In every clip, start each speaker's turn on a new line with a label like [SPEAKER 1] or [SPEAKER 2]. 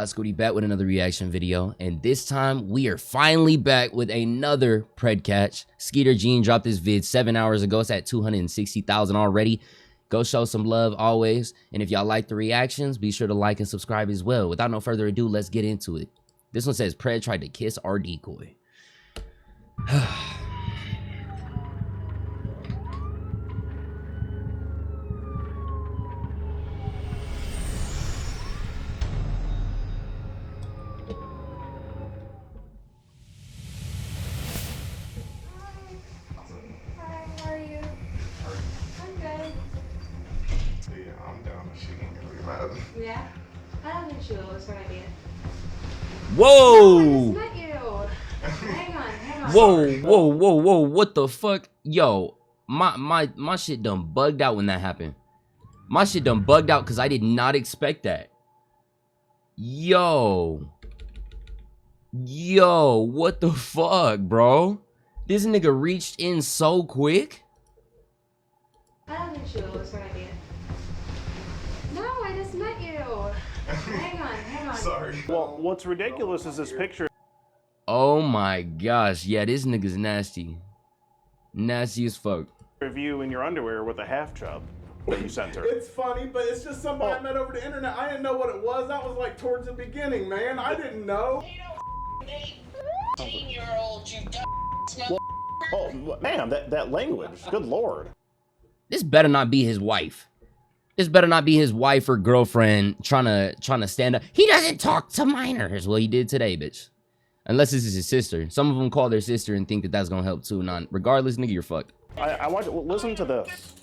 [SPEAKER 1] Scooty back with another reaction video, and this time we are finally back with another pred catch. Skeeter Gene dropped this vid 7 hours ago. It's at 260,000 already. Go show some love always, and if y'all like the reactions, be sure to like and subscribe as well. Without no further ado, let's get into it. This one says Pred tried to kiss our Decoy.
[SPEAKER 2] Yeah? I don't think she will. It's her idea.
[SPEAKER 1] Whoa!
[SPEAKER 2] No, I just met you. Hang on.
[SPEAKER 1] Whoa! What the fuck? Yo, my shit done bugged out when that happened. My shit done bugged out because I did not expect that. Yo, what the fuck, bro? This nigga reached in so quick.
[SPEAKER 2] I don't think she will. It's her idea. No, I just met you. Hang on.
[SPEAKER 3] Sorry. Well, what's ridiculous is this picture.
[SPEAKER 1] Oh my gosh, yeah, this nigga's nasty. Nasty as fuck.
[SPEAKER 3] Of you in your underwear with a half chub that you sent her.
[SPEAKER 4] It's funny, but it's just somebody I met over the internet. I didn't know what it was. That was like towards the beginning, man. I didn't know.
[SPEAKER 5] 18-year-old, you
[SPEAKER 3] Oh, man, that language. Good lord.
[SPEAKER 1] This better not be his wife. This better not be his wife or girlfriend trying to stand up. He doesn't talk to minors. Well, he did today, bitch. Unless this is his sister. Some of them call their sister and think that that's gonna help too. Regardless, nigga, you're fucked.
[SPEAKER 3] I want to listen to this.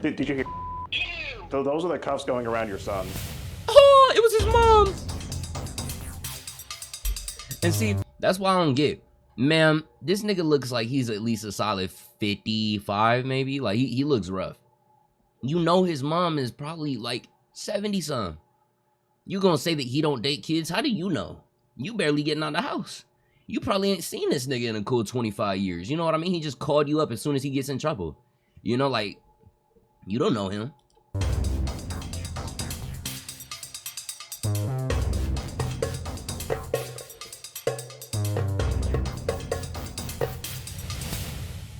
[SPEAKER 3] Did you hear? Those are the cuffs going around your son.
[SPEAKER 1] Oh, it was his mom. And see, that's why I don't get. Ma'am, this nigga looks like he's at least a solid 55, maybe. Like, he looks rough. You know his mom is probably like 70-some. You gonna say that he don't date kids? How do you know? You barely getting out of the house. You probably ain't seen this nigga in a cool 25 years. You know what I mean? He just called you up as soon as he gets in trouble. You know, like, you don't know him.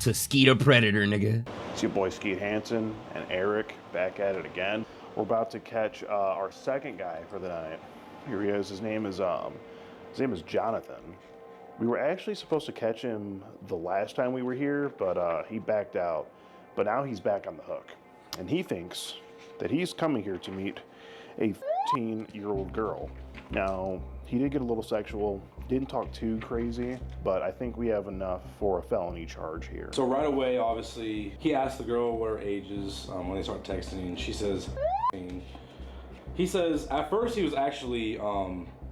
[SPEAKER 1] To Skeeter Predator, nigga.
[SPEAKER 3] It's your boy Skeet Hansen and Eric back at it again. We're about to catch our second guy for the night. Here he is. His name is Jonathan. We were actually supposed to catch him the last time we were here, but he backed out. But now he's back on the hook, and he thinks that he's coming here to meet a 15-year-old girl. Now, he did get a little sexual, didn't talk too crazy, but I think we have enough for a felony charge here.
[SPEAKER 6] So right away, obviously, he asked the girl what her age is when they start texting, and she says, he says, at first he was actually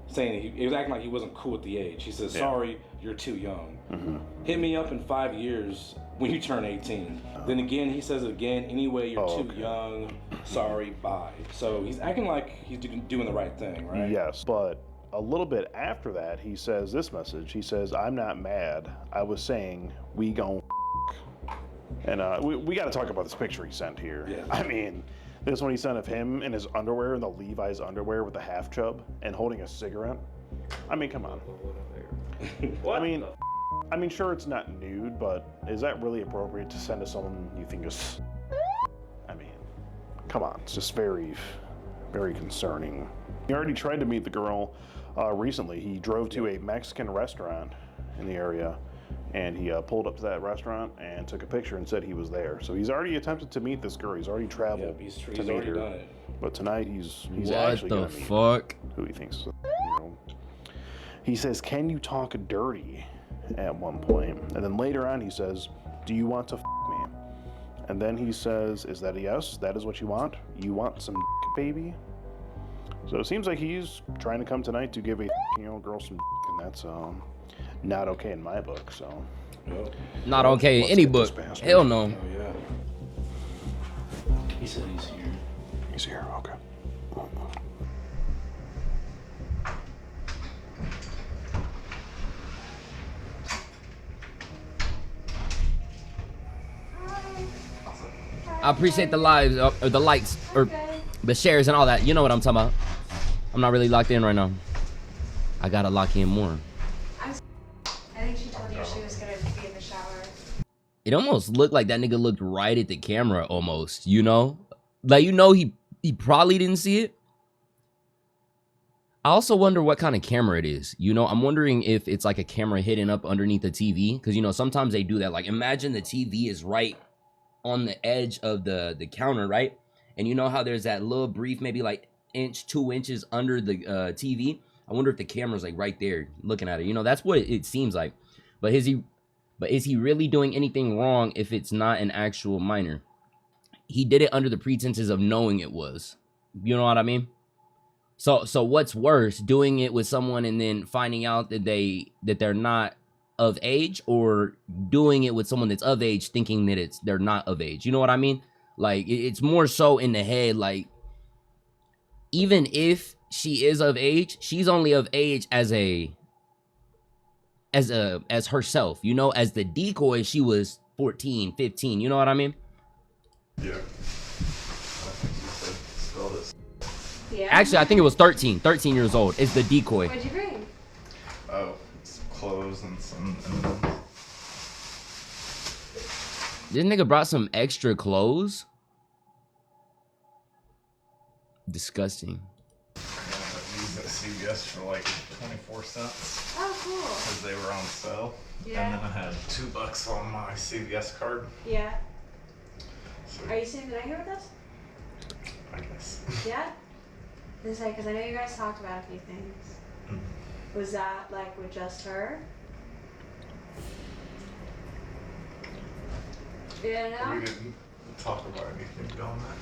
[SPEAKER 6] saying, he was acting like he wasn't cool with the age. He says, sorry, you're too young. Hit me up in 5 years when you turn 18. Then again, he says it again, anyway, you're too young, sorry, bye. So he's acting like he's doing the right thing, right?
[SPEAKER 3] Yes, but a little bit after that, he says this message. He says, I'm not mad. I was saying, we gon' And we got to talk about this picture he sent here.
[SPEAKER 6] Yeah.
[SPEAKER 3] I mean, this one he sent of him in his underwear, in the Levi's underwear with a half chub and holding a cigarette. I mean, come on.
[SPEAKER 6] What?
[SPEAKER 3] I mean, sure, it's not nude, but is that really appropriate to send to someone you think is... I mean, come on. It's just very, very concerning. He already tried to meet the girl recently. He drove to a Mexican restaurant in the area, and he pulled up to that restaurant and took a picture and said he was there. So he's already attempted to meet this girl. He's already traveled to meet her.
[SPEAKER 6] Done it.
[SPEAKER 3] But tonight he's
[SPEAKER 1] What
[SPEAKER 3] actually
[SPEAKER 1] the
[SPEAKER 3] going to meet
[SPEAKER 1] fuck?
[SPEAKER 3] who he thinks is, you know. He says, can you talk dirty at one point? And then later on he says, do you want to me? And then he says, is that a yes? That is what you want? You want some baby? So it seems like he's trying to come tonight to give a girl some and that's not okay in my book, so.
[SPEAKER 1] Not okay in any book. Hell no.
[SPEAKER 6] Oh, yeah. He said he's here.
[SPEAKER 3] He's here, okay.
[SPEAKER 1] I appreciate the lives or the likes or
[SPEAKER 2] Okay.
[SPEAKER 1] the shares and all that. You know what I'm talking about. I'm not really locked in right now. I gotta lock in more.
[SPEAKER 2] I think she told you she was gonna be in the shower.
[SPEAKER 1] It almost looked like that nigga looked right at the camera almost, you know? Like, you know, he probably didn't see it. I also wonder what kind of camera it is. You know, I'm wondering if it's like a camera hidden up underneath the TV. Because, you know, sometimes they do that. Like, imagine the TV is right on the edge of the counter, right? And you know how there's that little brief, maybe like 2 inches under the TV? I wonder if the camera's like right there looking at it. You know, that's what it seems like. But is he really doing anything wrong if it's not an actual minor? He did it under the pretenses of knowing it was. You know what I mean? So what's worse, doing it with someone and then finding out that they're not of age, or doing it with someone that's of age thinking that they're not of age? You know what I mean? Like, it's more so in the head. Like, even if she is of age, she's only of age as herself, you know. As the decoy, she was 14, 15, you know what I mean?
[SPEAKER 4] Yeah. I think you said spell this.
[SPEAKER 2] Yeah.
[SPEAKER 1] Actually, I think it was 13 years old. It's the decoy.
[SPEAKER 2] What'd you bring?
[SPEAKER 4] Oh, some clothes and some.
[SPEAKER 1] This nigga brought some extra clothes. Disgusting.
[SPEAKER 4] I got these at CVS for like 24 cents
[SPEAKER 2] Oh, cool.
[SPEAKER 4] because they were on sale.
[SPEAKER 2] Yeah.
[SPEAKER 4] And then I had $2 on my CVS card.
[SPEAKER 2] Yeah.
[SPEAKER 4] So
[SPEAKER 2] Are you staying the night here with us?
[SPEAKER 4] I guess.
[SPEAKER 2] Yeah. This is because I know you guys talked about a few things.
[SPEAKER 4] Mhm.
[SPEAKER 2] Was that like with just her? You don't know?
[SPEAKER 4] We didn't talk about anything beyond that.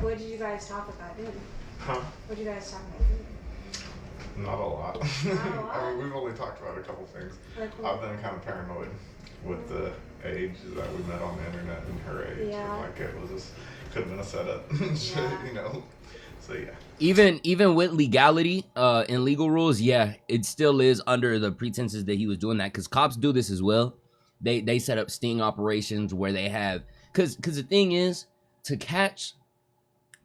[SPEAKER 2] What did you guys talk about doing?
[SPEAKER 4] Huh?
[SPEAKER 2] What did you guys talk about doing?
[SPEAKER 4] Not a lot.
[SPEAKER 2] Not a lot?
[SPEAKER 4] I mean, we've only talked about a couple things.
[SPEAKER 2] Like,
[SPEAKER 4] I've been kind of paranoid with the age that we met on the internet and her age.
[SPEAKER 2] Yeah.
[SPEAKER 4] And like it was just, could have been a setup. Shit,
[SPEAKER 2] Yeah.
[SPEAKER 4] you know. So yeah.
[SPEAKER 1] Even with legality and legal rules, yeah, it still is under the pretenses that he was doing that, because cops do this as well. They set up sting operations where they have, because the thing is, to catch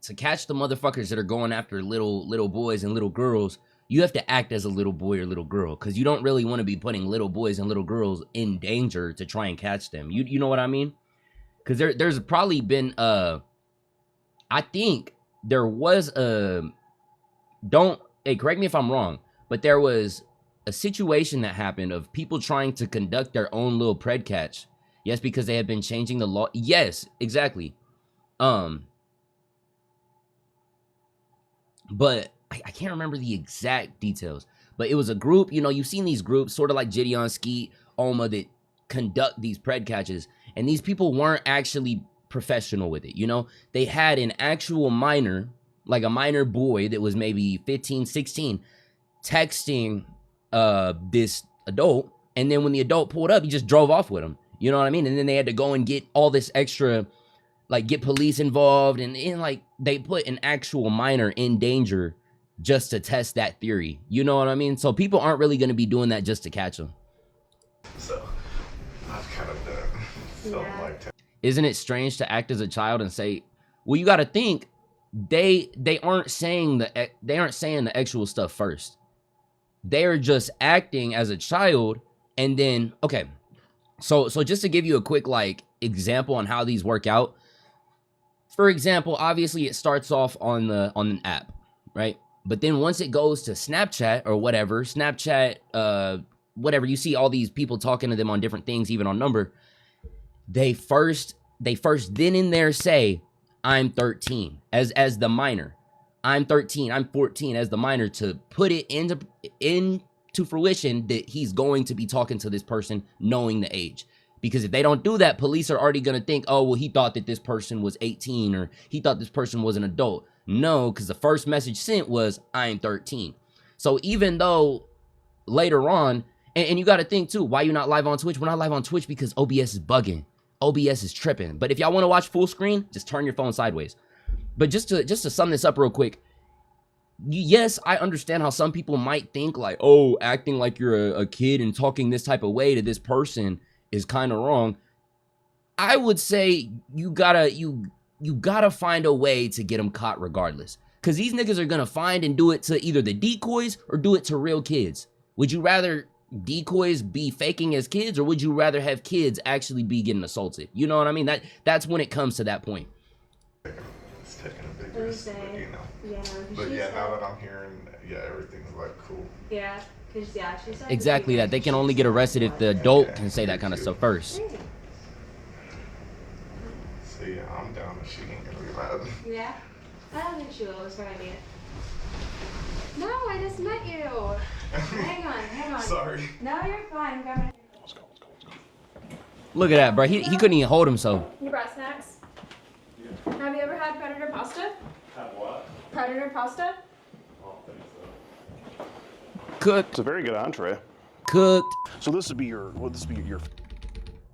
[SPEAKER 1] the motherfuckers that are going after little boys and little girls, you have to act as a little boy or little girl, because you don't really want to be putting little boys and little girls in danger to try and catch them. You know what I mean? Because there's probably been I think there was correct me if I'm wrong, but there was a situation that happened of people trying to conduct their own little pred catch. Yes, because they had been changing the law. Yes, exactly. But I can't remember the exact details. But it was a group, you know, you've seen these groups, sort of like Gideon, Skeet, Oma, that conduct these pred catches. And these people weren't actually professional with it, you know? They had an actual minor, like a minor boy that was maybe 15, 16, texting this adult. And then when the adult pulled up, he just drove off with him. You know what I mean? And then they had to go and get all this extra, like, get police involved. And like, they put an actual minor in danger just to test that theory. You know what I mean? So people aren't really going to be doing that just to catch them.
[SPEAKER 4] So I've kind of felt
[SPEAKER 2] Yeah.
[SPEAKER 4] like
[SPEAKER 1] Isn't it strange to act as a child and say, well, you got to think they aren't saying the actual stuff first. They're just acting as a child. And then, okay, so just to give you a quick like example on how these work out. For example, obviously it starts off on an app, right? But then once it goes to Snapchat or whatever, whatever, you see all these people talking to them on different things, even on number. They first then in there say, I'm 13 as the minor. I'm 13, I'm 14 as the minor, to put it into fruition that he's going to be talking to this person knowing the age. Because if they don't do that, police are already going to think, oh, well, he thought that this person was 18 or he thought this person was an adult. No, because the first message sent was, I'm 13. So even though later on, and you got to think too, why you not live on Twitch? We're not live on Twitch because OBS is bugging. OBS is tripping. But if y'all want to watch full screen, just turn your phone sideways. But just to sum this up real quick, yes, I understand how some people might think like, oh, acting like you're a kid and talking this type of way to this person is kind of wrong. I would say you gotta find a way to get them caught regardless. Cause these niggas are gonna find and do it to either the decoys or do it to real kids. Would you rather decoys be faking as kids, or would you rather have kids actually be getting assaulted? You know what I mean? That's when it comes to that point.
[SPEAKER 5] It's taking a big risk, but you know.
[SPEAKER 2] Yeah,
[SPEAKER 5] But yeah, now that I'm hearing, yeah, everything's like cool.
[SPEAKER 2] Yeah, because yeah, she said
[SPEAKER 1] Exactly that. They can only get arrested if the adult can say that kind of stuff first.
[SPEAKER 5] So yeah, I'm down if she ain't gonna be mad.
[SPEAKER 2] Yeah, I don't think she will. It's her idea. No, I just met you. Hang on.
[SPEAKER 5] Sorry.
[SPEAKER 2] No, you're fine. I'm coming.
[SPEAKER 3] Let's go.
[SPEAKER 1] Look at that, bro. He couldn't even hold himself.
[SPEAKER 2] You brought snacks? Yeah. Have you ever had predator pasta?
[SPEAKER 4] Have what?
[SPEAKER 2] Predator pasta?
[SPEAKER 4] I don't think so.
[SPEAKER 1] Cooked.
[SPEAKER 3] It's a very good entree.
[SPEAKER 1] Cooked.
[SPEAKER 3] So this would be your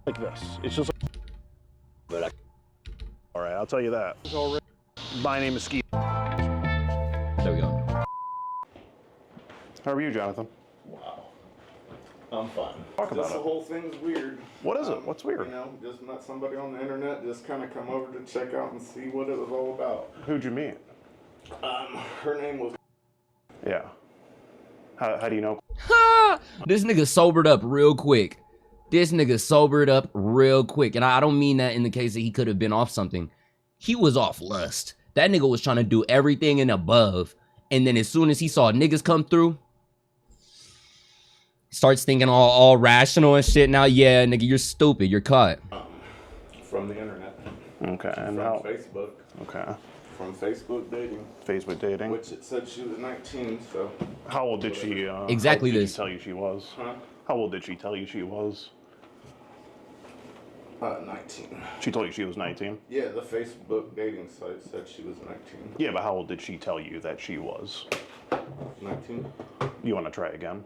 [SPEAKER 3] like this. It's just like, all right, I'll tell you that. My name is Ski.
[SPEAKER 1] There we go.
[SPEAKER 3] How are you, Jonathan?
[SPEAKER 4] Wow. I'm fine.
[SPEAKER 3] Talk about
[SPEAKER 4] Just
[SPEAKER 3] it.
[SPEAKER 4] the whole thing's weird.
[SPEAKER 3] What is it? What's weird?
[SPEAKER 4] You know, just met somebody on the internet, just kind of come over to check out and see what it was all about.
[SPEAKER 3] Who'd you meet?
[SPEAKER 4] Her name was.
[SPEAKER 3] Yeah. How do you know?
[SPEAKER 1] This nigga sobered up real quick. And I don't mean that in the case that he could have been off something. He was off lust. That nigga was trying to do everything and above. And then as soon as he saw niggas come through, starts thinking all rational and shit. Now, yeah, nigga, you're stupid. You're caught.
[SPEAKER 4] From the internet.
[SPEAKER 3] Okay. And
[SPEAKER 4] From
[SPEAKER 3] how?
[SPEAKER 4] Facebook.
[SPEAKER 3] Okay.
[SPEAKER 4] From Facebook dating.
[SPEAKER 3] Facebook dating.
[SPEAKER 4] Which it said she was 19, so.
[SPEAKER 3] How old did she?
[SPEAKER 1] Exactly
[SPEAKER 3] how old did
[SPEAKER 1] this.
[SPEAKER 3] she tell you she was?
[SPEAKER 4] Huh?
[SPEAKER 3] How old did she tell you she was?
[SPEAKER 4] 19.
[SPEAKER 3] She told you she was 19.
[SPEAKER 4] Yeah, the Facebook dating site said she was 19.
[SPEAKER 3] Yeah, but how old did she tell you that she was?
[SPEAKER 4] 19?
[SPEAKER 3] You want to try again?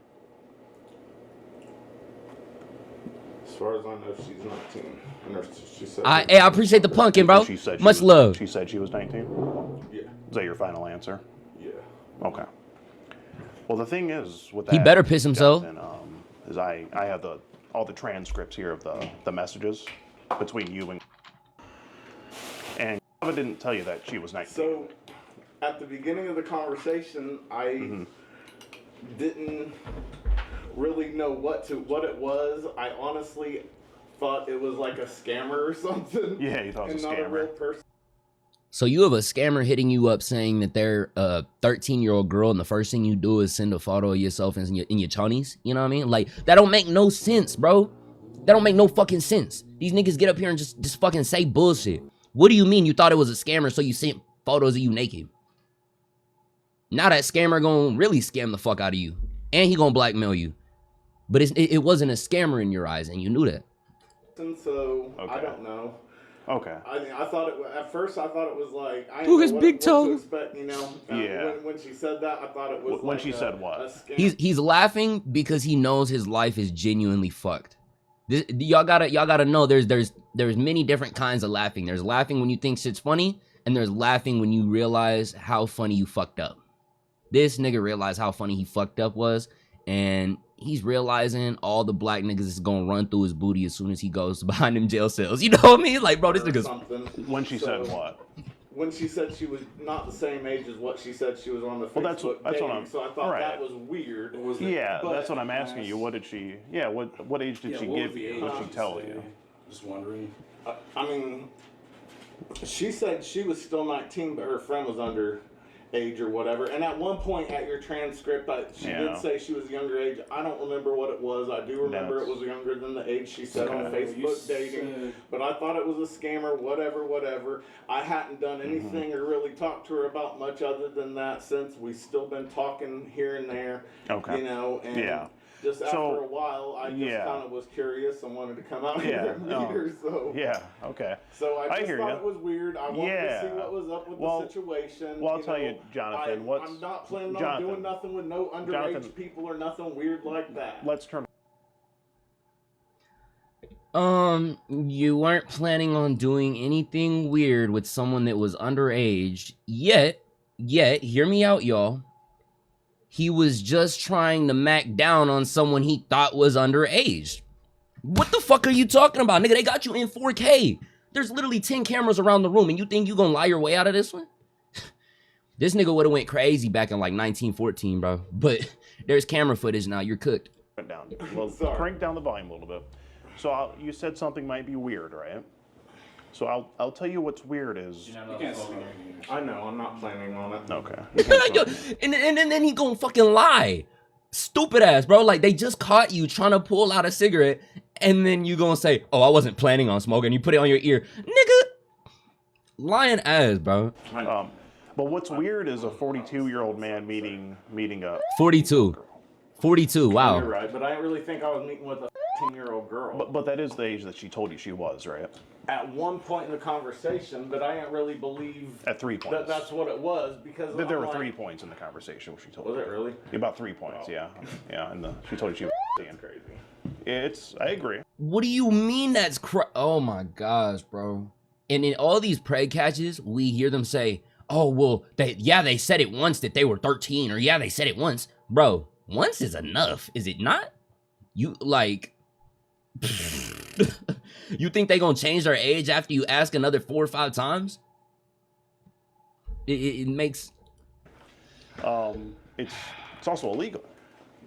[SPEAKER 4] As far as I know, she's 19. And she said.
[SPEAKER 1] Hey, I appreciate the punkin', bro.
[SPEAKER 3] She said
[SPEAKER 1] Much love.
[SPEAKER 3] She said she was 19.
[SPEAKER 4] Yeah.
[SPEAKER 3] Is that your final answer?
[SPEAKER 4] Yeah.
[SPEAKER 3] Okay. Well, the thing is with that,
[SPEAKER 1] He better piss himself.
[SPEAKER 3] Jonathan, is I have all the transcripts here of the messages between you and Ava didn't tell you that she was 19.
[SPEAKER 4] So, at the beginning of the conversation, I didn't really know what it was. I honestly thought it was like a scammer or something.
[SPEAKER 3] Yeah, you thought it was a
[SPEAKER 4] and not a real
[SPEAKER 3] scammer.
[SPEAKER 4] person.
[SPEAKER 1] So you have a scammer hitting you up saying that they're a 13-year-old girl, and the first thing you do is send a photo of yourself in your chonies. You know what I mean? Like, that don't make no sense, bro. That don't make no fucking sense. These niggas get up here and just fucking say bullshit. What do you mean you thought it was a scammer, so you sent photos of you naked? Now that scammer gonna really scam the fuck out of you, and he gonna blackmail you. But it wasn't a scammer in your eyes, and you knew that.
[SPEAKER 4] And so, I
[SPEAKER 3] Okay.
[SPEAKER 4] don't know.
[SPEAKER 3] Okay.
[SPEAKER 4] I thought at first I thought it was like I
[SPEAKER 1] Ooh,
[SPEAKER 4] didn't
[SPEAKER 1] his
[SPEAKER 4] know
[SPEAKER 1] big
[SPEAKER 4] what
[SPEAKER 1] toe.
[SPEAKER 4] to expect, you know.
[SPEAKER 3] Yeah.
[SPEAKER 4] When she said that, I thought it was
[SPEAKER 3] When
[SPEAKER 4] like
[SPEAKER 3] she said what?
[SPEAKER 4] a scam.
[SPEAKER 1] He's laughing because he knows his life is genuinely fucked. Y'all gotta know there's many different kinds of laughing. There's laughing when you think shit's funny, and there's laughing when you realize how funny you fucked up. This nigga realized how funny he fucked up was, and he's realizing all the black niggas is gonna run through his booty as soon as he goes behind them jail cells. You know what I mean? Like, bro, this
[SPEAKER 4] or
[SPEAKER 1] nigga's...
[SPEAKER 4] something.
[SPEAKER 3] When she said
[SPEAKER 4] So,
[SPEAKER 3] what?
[SPEAKER 4] When she said she was not the same age as what she said she was on the Facebook
[SPEAKER 3] Well, that's what
[SPEAKER 4] dating,
[SPEAKER 3] I'm-
[SPEAKER 4] so I thought
[SPEAKER 3] right.
[SPEAKER 4] that was weird.
[SPEAKER 3] Yeah,
[SPEAKER 4] But-
[SPEAKER 3] that's what I'm asking you. What did she? Yeah, what age did
[SPEAKER 6] Yeah,
[SPEAKER 3] she
[SPEAKER 6] what
[SPEAKER 3] give
[SPEAKER 6] was the
[SPEAKER 3] you?
[SPEAKER 6] age
[SPEAKER 3] What did
[SPEAKER 6] did
[SPEAKER 3] she tell
[SPEAKER 6] say?
[SPEAKER 3] you?
[SPEAKER 6] Just wondering.
[SPEAKER 4] I mean, she said she was still 19, but her friend was under age or whatever. And at one point at your transcript, she
[SPEAKER 3] Yeah.
[SPEAKER 4] did say she was younger age. I don't remember what it was. I do remember it was younger than the age she said on
[SPEAKER 3] Okay.
[SPEAKER 4] Facebook dating. But I thought it was a scammer, whatever. I hadn't done anything or really talked to her about much other than that since. We've still been talking here and there.
[SPEAKER 3] Okay.
[SPEAKER 4] You know, and
[SPEAKER 3] Yeah.
[SPEAKER 4] just after
[SPEAKER 3] So,
[SPEAKER 4] a while, I just
[SPEAKER 3] yeah.
[SPEAKER 4] kind of was curious and wanted to come out
[SPEAKER 3] Yeah,
[SPEAKER 4] here and meet
[SPEAKER 3] no.
[SPEAKER 4] her. So
[SPEAKER 3] Yeah. Okay.
[SPEAKER 4] so I just
[SPEAKER 3] hear
[SPEAKER 4] thought
[SPEAKER 3] ya.
[SPEAKER 4] it was weird. I wanted to see
[SPEAKER 3] Yeah.
[SPEAKER 4] what was up with
[SPEAKER 3] Well-
[SPEAKER 4] the situation.
[SPEAKER 3] well, I'll tell you, Jonathan,
[SPEAKER 4] I'm not planning on
[SPEAKER 3] Jonathan.
[SPEAKER 4] doing nothing with no underage
[SPEAKER 3] Jonathan.
[SPEAKER 4] people or nothing weird like that.
[SPEAKER 3] Let's turn.
[SPEAKER 1] You weren't planning on doing anything weird with someone that was underage, yet, hear me out, y'all. He was just trying to mac down on someone he thought was underage. What the fuck are you talking about, nigga? They got you in 4K. There's literally 10 cameras around the room, and you think you gonna lie your way out of this one? This nigga would've went crazy back in like 1914, bro. But there's camera footage now. You're cooked.
[SPEAKER 3] Down. Well, crank down the volume a little bit. So you said something might be weird, right? So I'll tell you what's weird is.
[SPEAKER 4] I know. I'm not planning on it.
[SPEAKER 3] Okay.
[SPEAKER 1] and then he gonna fucking lie. Stupid ass, bro. Like, they just caught you trying to pull out a cigarette, and then you gonna say, oh, I wasn't planning on smoking. You put it on your ear. Nigga. Lying ass, bro.
[SPEAKER 3] But what's weird is a 42-year-old man meeting a
[SPEAKER 1] 42. 42, wow.
[SPEAKER 4] You're right, but I didn't really think I was meeting with a 10-year-old girl.
[SPEAKER 3] But that is the age that she told you she was, right?
[SPEAKER 4] At one point in the conversation, but I didn't really believe
[SPEAKER 3] At 3 points.
[SPEAKER 4] that that's what it was because
[SPEAKER 3] There
[SPEAKER 4] I'm
[SPEAKER 3] were
[SPEAKER 4] like,
[SPEAKER 3] 3 points in the conversation where she told
[SPEAKER 4] Was
[SPEAKER 3] you.
[SPEAKER 4] it really?
[SPEAKER 3] About 3 points, yeah. Yeah, and she told you she was
[SPEAKER 4] That's crazy.
[SPEAKER 3] I agree.
[SPEAKER 1] What do you mean that's oh my gosh, bro. And in all these preg catches, we hear them say, oh, well, they said it once that they were 13, or yeah, they said it once. Bro, once is enough, is it not? You, like, you think they gonna change their age after you ask another 4 or 5 times? It makes...
[SPEAKER 3] It's also illegal.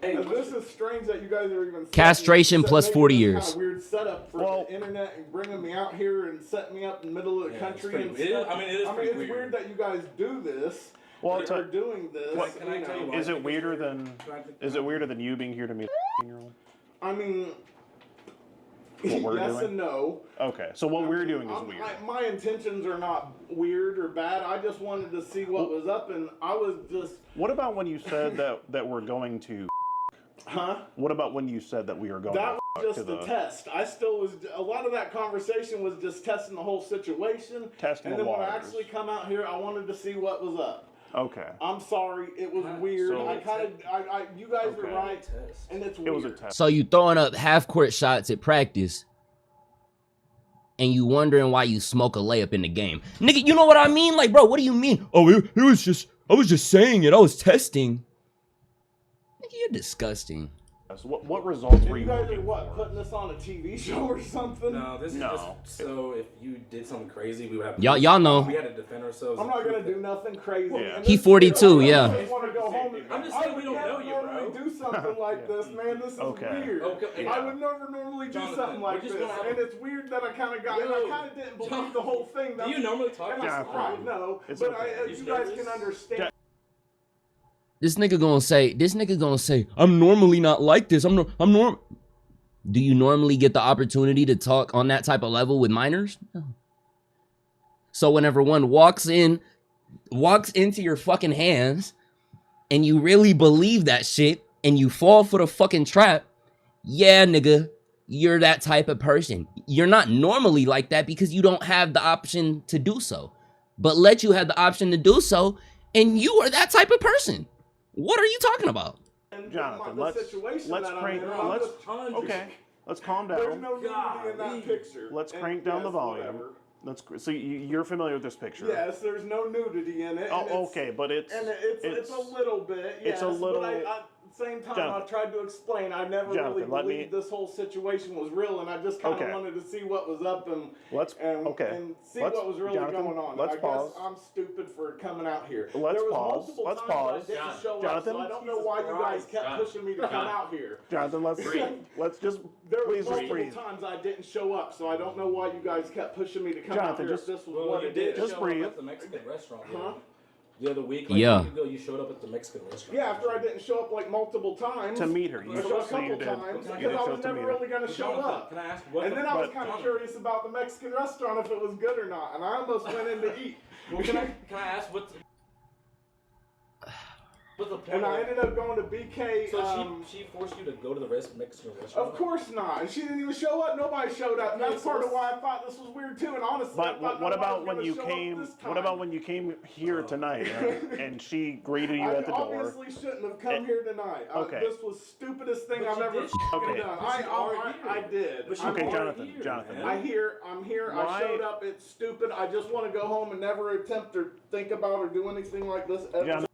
[SPEAKER 4] Hey, this is strange that you guys are even
[SPEAKER 1] Castration plus 40 years.
[SPEAKER 4] Kind of weird setup for the internet and bringing me out here and setting me up in the middle of the country and stuff. It's weird that you guys do this.
[SPEAKER 3] Well,
[SPEAKER 4] are doing this.
[SPEAKER 3] Is it weirder than you being here to meet a 15-year-old?
[SPEAKER 4] I mean,
[SPEAKER 3] What we're
[SPEAKER 4] yes
[SPEAKER 3] doing?
[SPEAKER 4] and no.
[SPEAKER 3] Okay, so what we're doing is weird.
[SPEAKER 4] My intentions are not weird or bad. I just wanted to see what was up, and I was just.
[SPEAKER 3] What about when you said that we're going to?
[SPEAKER 4] Huh?
[SPEAKER 3] What about when you said that we are going?
[SPEAKER 4] That was just
[SPEAKER 3] to
[SPEAKER 4] a test. I still was. A lot of that conversation was just testing the whole situation.
[SPEAKER 3] Testing
[SPEAKER 4] and
[SPEAKER 3] the
[SPEAKER 4] then when I
[SPEAKER 3] waters.
[SPEAKER 4] actually come out here, I wanted to see what was up.
[SPEAKER 3] Okay.
[SPEAKER 4] I'm sorry, it was weird.
[SPEAKER 3] So-
[SPEAKER 4] You guys were right, and it's weird.
[SPEAKER 3] It was a test.
[SPEAKER 1] So you throwing up half-court shots at practice, and you wondering why you smoke a layup in the game. Nigga, you know what I mean? Like, bro, what do you mean? Oh, it was just, I was just saying it. I was testing. Nigga, you're disgusting.
[SPEAKER 3] So what results were
[SPEAKER 4] You
[SPEAKER 3] you
[SPEAKER 4] guys are
[SPEAKER 3] looking
[SPEAKER 4] what,
[SPEAKER 3] for?
[SPEAKER 4] putting this on a TV show or something?
[SPEAKER 6] No, this is
[SPEAKER 3] No.
[SPEAKER 6] just so if you did something crazy, we would have.
[SPEAKER 1] Y'all know.
[SPEAKER 6] We had to defend ourselves.
[SPEAKER 4] I'm not gonna do nothing crazy.
[SPEAKER 3] Yeah.
[SPEAKER 4] And
[SPEAKER 1] He
[SPEAKER 4] this is
[SPEAKER 1] 42,
[SPEAKER 4] weird.
[SPEAKER 1] yeah.
[SPEAKER 4] I just want to go home.
[SPEAKER 6] I'm just saying we don't know you, bro.
[SPEAKER 4] I would never normally do something like this, man. This is
[SPEAKER 3] Okay.
[SPEAKER 4] weird.
[SPEAKER 6] Okay.
[SPEAKER 4] I would never normally do
[SPEAKER 6] Jonathan,
[SPEAKER 4] something like
[SPEAKER 6] we're just
[SPEAKER 4] this,
[SPEAKER 6] gonna have
[SPEAKER 4] and it's weird that I kind of got.
[SPEAKER 6] Yo.
[SPEAKER 4] And I kind of didn't believe the whole thing.
[SPEAKER 6] Do you normally talk
[SPEAKER 4] And
[SPEAKER 6] to
[SPEAKER 4] I
[SPEAKER 3] Jonathan?
[SPEAKER 4] no,
[SPEAKER 3] It's
[SPEAKER 4] but
[SPEAKER 3] okay.
[SPEAKER 4] you guys can understand.
[SPEAKER 1] This nigga gonna say, I'm normally not like this. I'm normal. Do you normally get the opportunity to talk on that type of level with minors? No. So whenever one walks into your fucking hands, and you really believe that shit, and you fall for the fucking trap, yeah, nigga, you're that type of person. You're not normally like that because you don't have the option to do so. But let you have the option to do so, and you are that type of person. What are you talking about?
[SPEAKER 3] Jonathan,
[SPEAKER 4] the
[SPEAKER 3] let's
[SPEAKER 4] situation
[SPEAKER 3] let's
[SPEAKER 4] that I'm
[SPEAKER 3] crank.
[SPEAKER 4] in, I'm
[SPEAKER 3] Let's
[SPEAKER 4] just-
[SPEAKER 3] okay. Let's calm
[SPEAKER 4] There's
[SPEAKER 3] down.
[SPEAKER 4] no nudity in that picture.
[SPEAKER 3] Let's
[SPEAKER 4] And
[SPEAKER 3] crank down the
[SPEAKER 4] yes,
[SPEAKER 3] volume.
[SPEAKER 4] whatever.
[SPEAKER 3] Let's. So you're familiar with this picture?
[SPEAKER 4] Yes, there's no nudity in it. and
[SPEAKER 3] Oh,
[SPEAKER 4] it's-
[SPEAKER 3] okay, but it's
[SPEAKER 4] And it's a little bit. Yes,
[SPEAKER 3] it's a little-
[SPEAKER 4] But at the same time,
[SPEAKER 3] Jonathan.
[SPEAKER 4] I tried to explain. I never
[SPEAKER 3] Jonathan,
[SPEAKER 4] really
[SPEAKER 3] let me-
[SPEAKER 4] believed this whole situation was real, and I just kind of
[SPEAKER 3] Okay.
[SPEAKER 4] wanted to see what was up and
[SPEAKER 3] Let's- okay.
[SPEAKER 4] and see
[SPEAKER 3] Let's-
[SPEAKER 4] what was really
[SPEAKER 3] Jonathan,
[SPEAKER 4] going on.
[SPEAKER 3] let's
[SPEAKER 4] I
[SPEAKER 3] pause.
[SPEAKER 4] guess I'm stupid for coming out here.
[SPEAKER 3] Let's
[SPEAKER 4] there was
[SPEAKER 3] pause.
[SPEAKER 4] multiple
[SPEAKER 3] Let's
[SPEAKER 4] times
[SPEAKER 3] pause.
[SPEAKER 4] I didn't show
[SPEAKER 3] Jonathan?
[SPEAKER 4] up, so I don't know why you guys kept pushing me to come out here.
[SPEAKER 3] Jonathan, let's just
[SPEAKER 4] There
[SPEAKER 3] please
[SPEAKER 4] was
[SPEAKER 3] just
[SPEAKER 4] multiple
[SPEAKER 3] breathe.
[SPEAKER 4] times I didn't show up, so I don't know why you guys kept pushing me to come
[SPEAKER 3] Jonathan,
[SPEAKER 4] out here.
[SPEAKER 3] just-
[SPEAKER 4] if this was
[SPEAKER 6] Well,
[SPEAKER 4] what
[SPEAKER 6] you
[SPEAKER 4] it
[SPEAKER 6] did
[SPEAKER 4] is.
[SPEAKER 3] Just
[SPEAKER 6] show
[SPEAKER 3] breathe.
[SPEAKER 6] up at the Mexican restaurant.
[SPEAKER 4] Huh?
[SPEAKER 6] The other week, like
[SPEAKER 1] Yeah.
[SPEAKER 6] a week ago, you showed up at the Mexican restaurant.
[SPEAKER 4] Yeah, after I didn't show up like multiple times.
[SPEAKER 3] To meet her. You
[SPEAKER 4] I showed up a
[SPEAKER 3] so you
[SPEAKER 4] couple
[SPEAKER 3] did.
[SPEAKER 4] times
[SPEAKER 3] You
[SPEAKER 4] because
[SPEAKER 3] did
[SPEAKER 4] I
[SPEAKER 3] show
[SPEAKER 4] was
[SPEAKER 3] up to
[SPEAKER 4] never
[SPEAKER 3] meet her.
[SPEAKER 4] really going to show
[SPEAKER 6] Jonathan,
[SPEAKER 4] up.
[SPEAKER 6] Can I ask what
[SPEAKER 4] And then I was
[SPEAKER 3] but-
[SPEAKER 4] kind of curious about the Mexican restaurant if it was good or not, and I almost went in to eat.
[SPEAKER 6] Well, can I ask what's the point?
[SPEAKER 4] And I ended up going to BK.
[SPEAKER 6] So she forced you to go to the Mexican restaurant?
[SPEAKER 4] Of course not. And she didn't even show up. Nobody showed up. And
[SPEAKER 6] Okay,
[SPEAKER 4] that's
[SPEAKER 6] so
[SPEAKER 4] part of
[SPEAKER 6] what's-
[SPEAKER 4] why I thought this was weird too. And honestly, I
[SPEAKER 3] But
[SPEAKER 4] thought
[SPEAKER 3] what
[SPEAKER 4] nobody
[SPEAKER 3] about
[SPEAKER 4] was
[SPEAKER 3] when
[SPEAKER 4] gonna
[SPEAKER 3] you
[SPEAKER 4] show up
[SPEAKER 3] came?
[SPEAKER 4] this
[SPEAKER 3] What
[SPEAKER 4] time.
[SPEAKER 3] about when you came here tonight and she greeted you
[SPEAKER 4] I
[SPEAKER 3] at the door?
[SPEAKER 4] obviously shouldn't have come here tonight.
[SPEAKER 3] Okay.
[SPEAKER 4] This was stupidest thing
[SPEAKER 6] But
[SPEAKER 4] I've
[SPEAKER 6] you
[SPEAKER 4] ever
[SPEAKER 6] did-
[SPEAKER 4] fucking
[SPEAKER 3] Okay.
[SPEAKER 4] done.
[SPEAKER 6] But you are
[SPEAKER 4] I
[SPEAKER 6] here.
[SPEAKER 4] did.
[SPEAKER 6] But you
[SPEAKER 4] I'm
[SPEAKER 3] Okay,
[SPEAKER 6] are
[SPEAKER 3] Jonathan,
[SPEAKER 6] here,
[SPEAKER 3] Jonathan.
[SPEAKER 6] man.
[SPEAKER 4] I'm here.
[SPEAKER 3] Why-
[SPEAKER 4] I showed up. It's stupid. I just want to go home and never attempt or think about or do anything like this ever.
[SPEAKER 3] Jonathan,